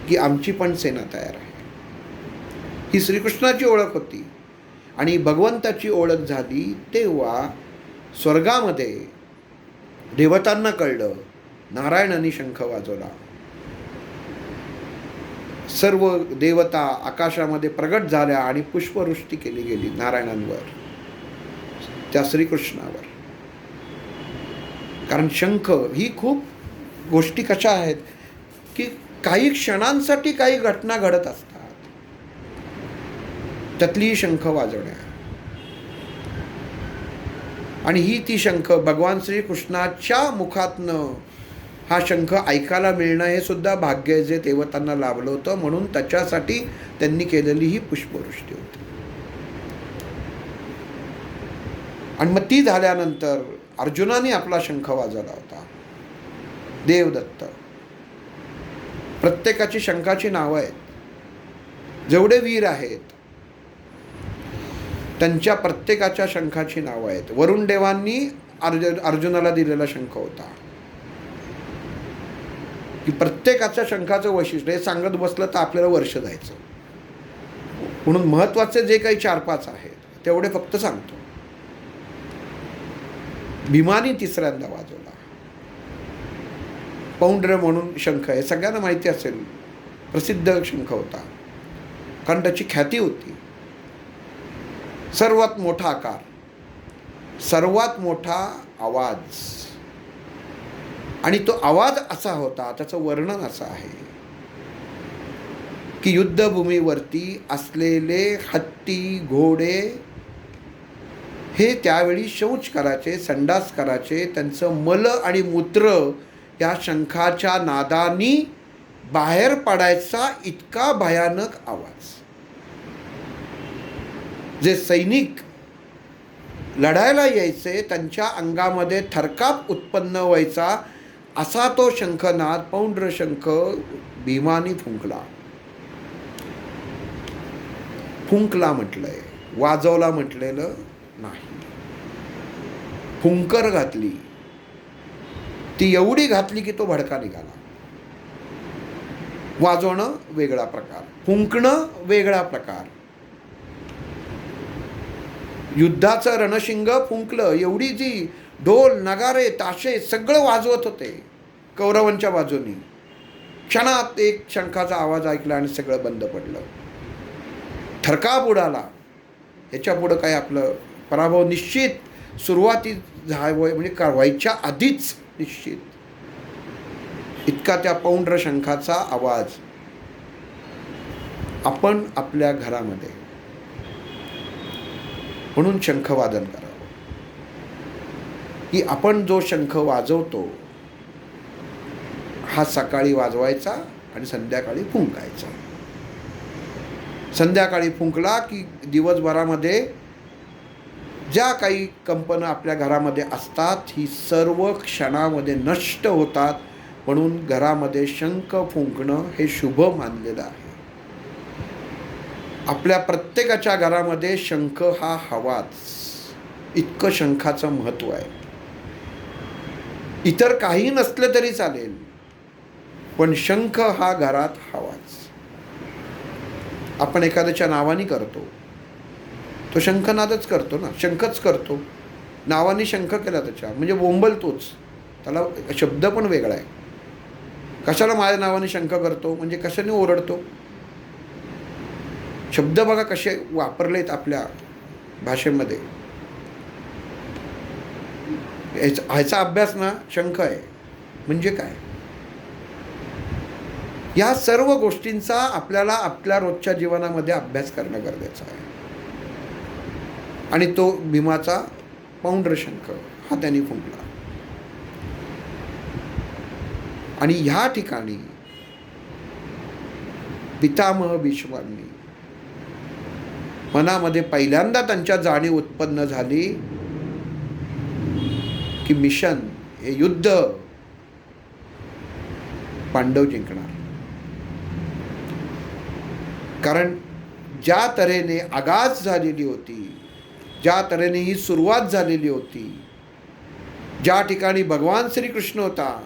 की आमची पण सेना तयार आहे. ही श्रीकृष्णाची ओळख होती. आणि भगवंताची ओळख झाली तेव्हा स्वर्गामध्ये देवतांना कळलं, नारायणाने शंख वाजवला. सर्व देवता आकाशामध्ये प्रगट झाल्या आणि पुष्पवृष्टी केली गेली नारायणांवर, त्या श्रीकृष्णावर. कारण शंख ही खूप गोष्टी कशा आहेत की काही क्षणांसाठी काही घटना घडत असतात, त्यातली शंख वाजवणे. आणि ही ती शंख भगवान श्रीकृष्णाच्या मुखातनं हा शंख ऐकायला मिळणं हे सुद्धा भाग्य जे देवतांना लाभलं होतं, म्हणून त्याच्यासाठी त्यांनी केलेली ही पुष्पवृष्टी होती. आणि मग ती झाल्यानंतर अर्जुनाने आपला शंख वाजवला होता. देवदत्त. प्रत्येकाची शंखाची नावं आहेत. जेवढे वीर आहेत त्यांच्या प्रत्येकाच्या शंखाची नावं आहेत. वरुण देवांनी अर्जुनाला दिलेला शंख होता. की प्रत्येकाच्या शंखाचं वैशिष्ट्य हे सांगत बसलं तर आपल्याला वर्ष जायचं. म्हणून महत्त्वाचे जे काही 4-5 आहेत तेवढे फक्त सांगतो. भीमानी तिसऱ्यांदा वाजवला. पौंड्र म्हणून शंख आहे, सगळ्यांना माहिती असेल, प्रसिद्ध शंख होता, कारण त्याची ख्याती होती. सर्वात मोठा आकार, सर्वात मोठा आवाज, आणि तो आवाज असा होता, त्याचं वर्णन असं आहे की युद्धभूमीवरती असलेले हत्ती, घोडे हे त्यावेळी शौच करायचे, संडास करायचे. त्यांचं मल आणि मूत्र या शंखाच्या नादानी बाहेर पडायचा, इतका भयानक आवाज. जे सैनिक लढायला यायचे त्यांच्या अंगामध्ये थरकाप उत्पन्न व्हायचा, असा तो शंखनाद, पौंड्र शंख भीमानी फुंकला. फुंकला म्हटलंय, वाजवला म्हटलेलं नाही. फुंकर घातली, ती एवढी घातली की तो भडका निघाला. वाजवणं वेगळा प्रकार, फुंकणं वेगळा प्रकार. युद्धाचं रणशिंग फुंकलं, एवढी जी ढोल नगारे ताशे सगळं वाजवत होते कौरवांच्या बाजूनी. क्षणात एक शंखाचा आवाज ऐकला आणि सगळं बंद पडलं, थरकाप उडाला. ह्याच्या पुढं काय आपलं पराभव निश्चित. सुरुवाती म्हणजे व्हायच्या आधीच निश्चित. इतका त्या पौंड्र शंखाचा आवाज. आपण आपल्या घरामध्ये म्हणून शंखवादन करावं, की आपण जो शंख वाजवतो हा सकाळी वाजवायचा आणि संध्याकाळी फुंकायचा. संध्याकाळी फुंकला की दिवसभरामध्ये ज्या काही कंपनं आपल्या घरामध्ये असतात ही सर्व क्षणामध्ये नष्ट होतात. म्हणून घरामध्ये शंख फुंकणं हे शुभ मानलेलं आहे. आपल्या प्रत्येकाच्या घरामध्ये शंख हा हवाच, इतकं शंखाचं महत्त्व आहे. इतर काही नसलं तरी चालेल, पण शंख हा घरात हवाच. आपण एखाद्याच्या नावाने करतो, तो शंखनादच करतो ना, शंखच करतो. नावाने शंख केला त्याच्या म्हणजे बोंबलतोच, त्याला शब्द पण वेगळा आहे. कशाला माझ्या नावाने शंख करतो म्हणजे कशाने ओरडतो. शब्द बघा कसे वापरलेत आपल्या भाषेमध्ये. ह्याचा अभ्यास ना शंख आहे म्हणजे काय. या सर्व गोष्टींचा आपल्याला आपल्या रोजच्या जीवनामध्ये अभ्यास करणं गरजेचं आहे. आणि तो भीमाचा पौंड्र शंख हा त्यांनी फुंकला. आणि ह्या ठिकाणी पितामह भीष्मांनी मनामध्ये पहिल्यांदा त्यांच्या जाणीव उत्पन्न झाली की मिशन, हे युद्ध पांडव जिंकणार. कारण ज्या तऱ्हेने आगाज झालेली होती, ज्या तऱ्हेने ही सुरुवात झालेली होती, ज्या ठिकाणी भगवान श्रीकृष्ण होता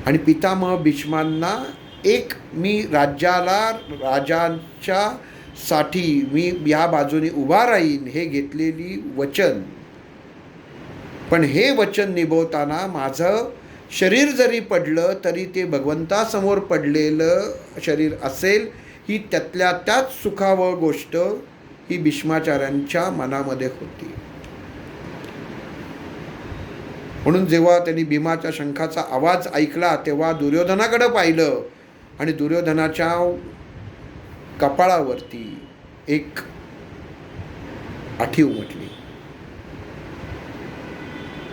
आणि पितामह भीष्मांना एक मी राजांच्या साठी मी या बाजूने उभा राहीन हे घेतलेली वचन. पण हे वचन निभवताना माझं शरीर जरी पडलं तरी ते भगवंतासमोर पडलेलं शरीर असेल, ही त्यातल्या त्याच सुखावह गोष्ट ही भीष्माचार्यांच्या मनामध्ये होती. म्हणून जेव्हा त्यांनी भीमाच्या शंखाचा आवाज ऐकला तेव्हा दुर्योधनाकडे पाहिलं आणि दुर्योधनाच्या कपाळावरती एक आठी उमटली.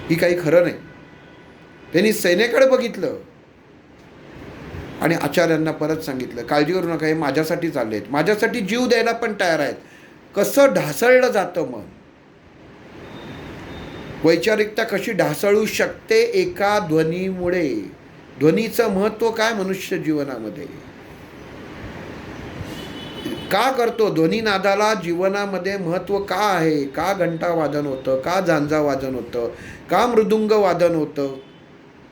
ही काही खरं नाही. त्यांनी सैन्याकडे बघितलं आणि आचार्यांना परत सांगितलं, काळजी करू नका, हे माझ्यासाठी चालले आहेत, माझ्यासाठी जीव द्यायला पण तयार आहेत. कसं ढासळलं जातं मन, वैचारिकता कशी ढासळू शकते एका ध्वनीमुळे. ध्वनीचं महत्त्व काय मनुष्य जीवनामध्ये, का करतो ध्वनीनादाला जीवनामध्ये महत्त्व का आहे. का घंटा वादन होतं, का झांजा वादन होतं, का मृदुंग वादन होतं.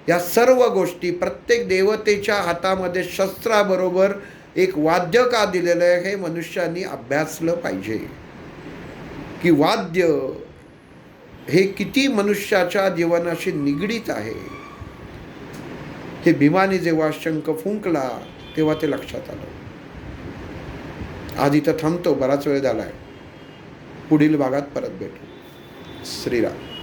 या सर्व गोष्टी, प्रत्येक देवतेच्या हातामध्ये शस्त्राबरोबर एक वाद्य का दिलेलं आहे हे मनुष्याने अभ्यासलं पाहिजे. की वाद्य हे किती मनुष्याच्या जीवनाशी निगडीत आहे. हे भीमाने जेव्हा शंख फुंकला तेव्हा ते लक्षात आलं. आज इथं थांबतो, बराच वेळ झाला आहे. पुढील भागात परत भेटू. श्रीराम.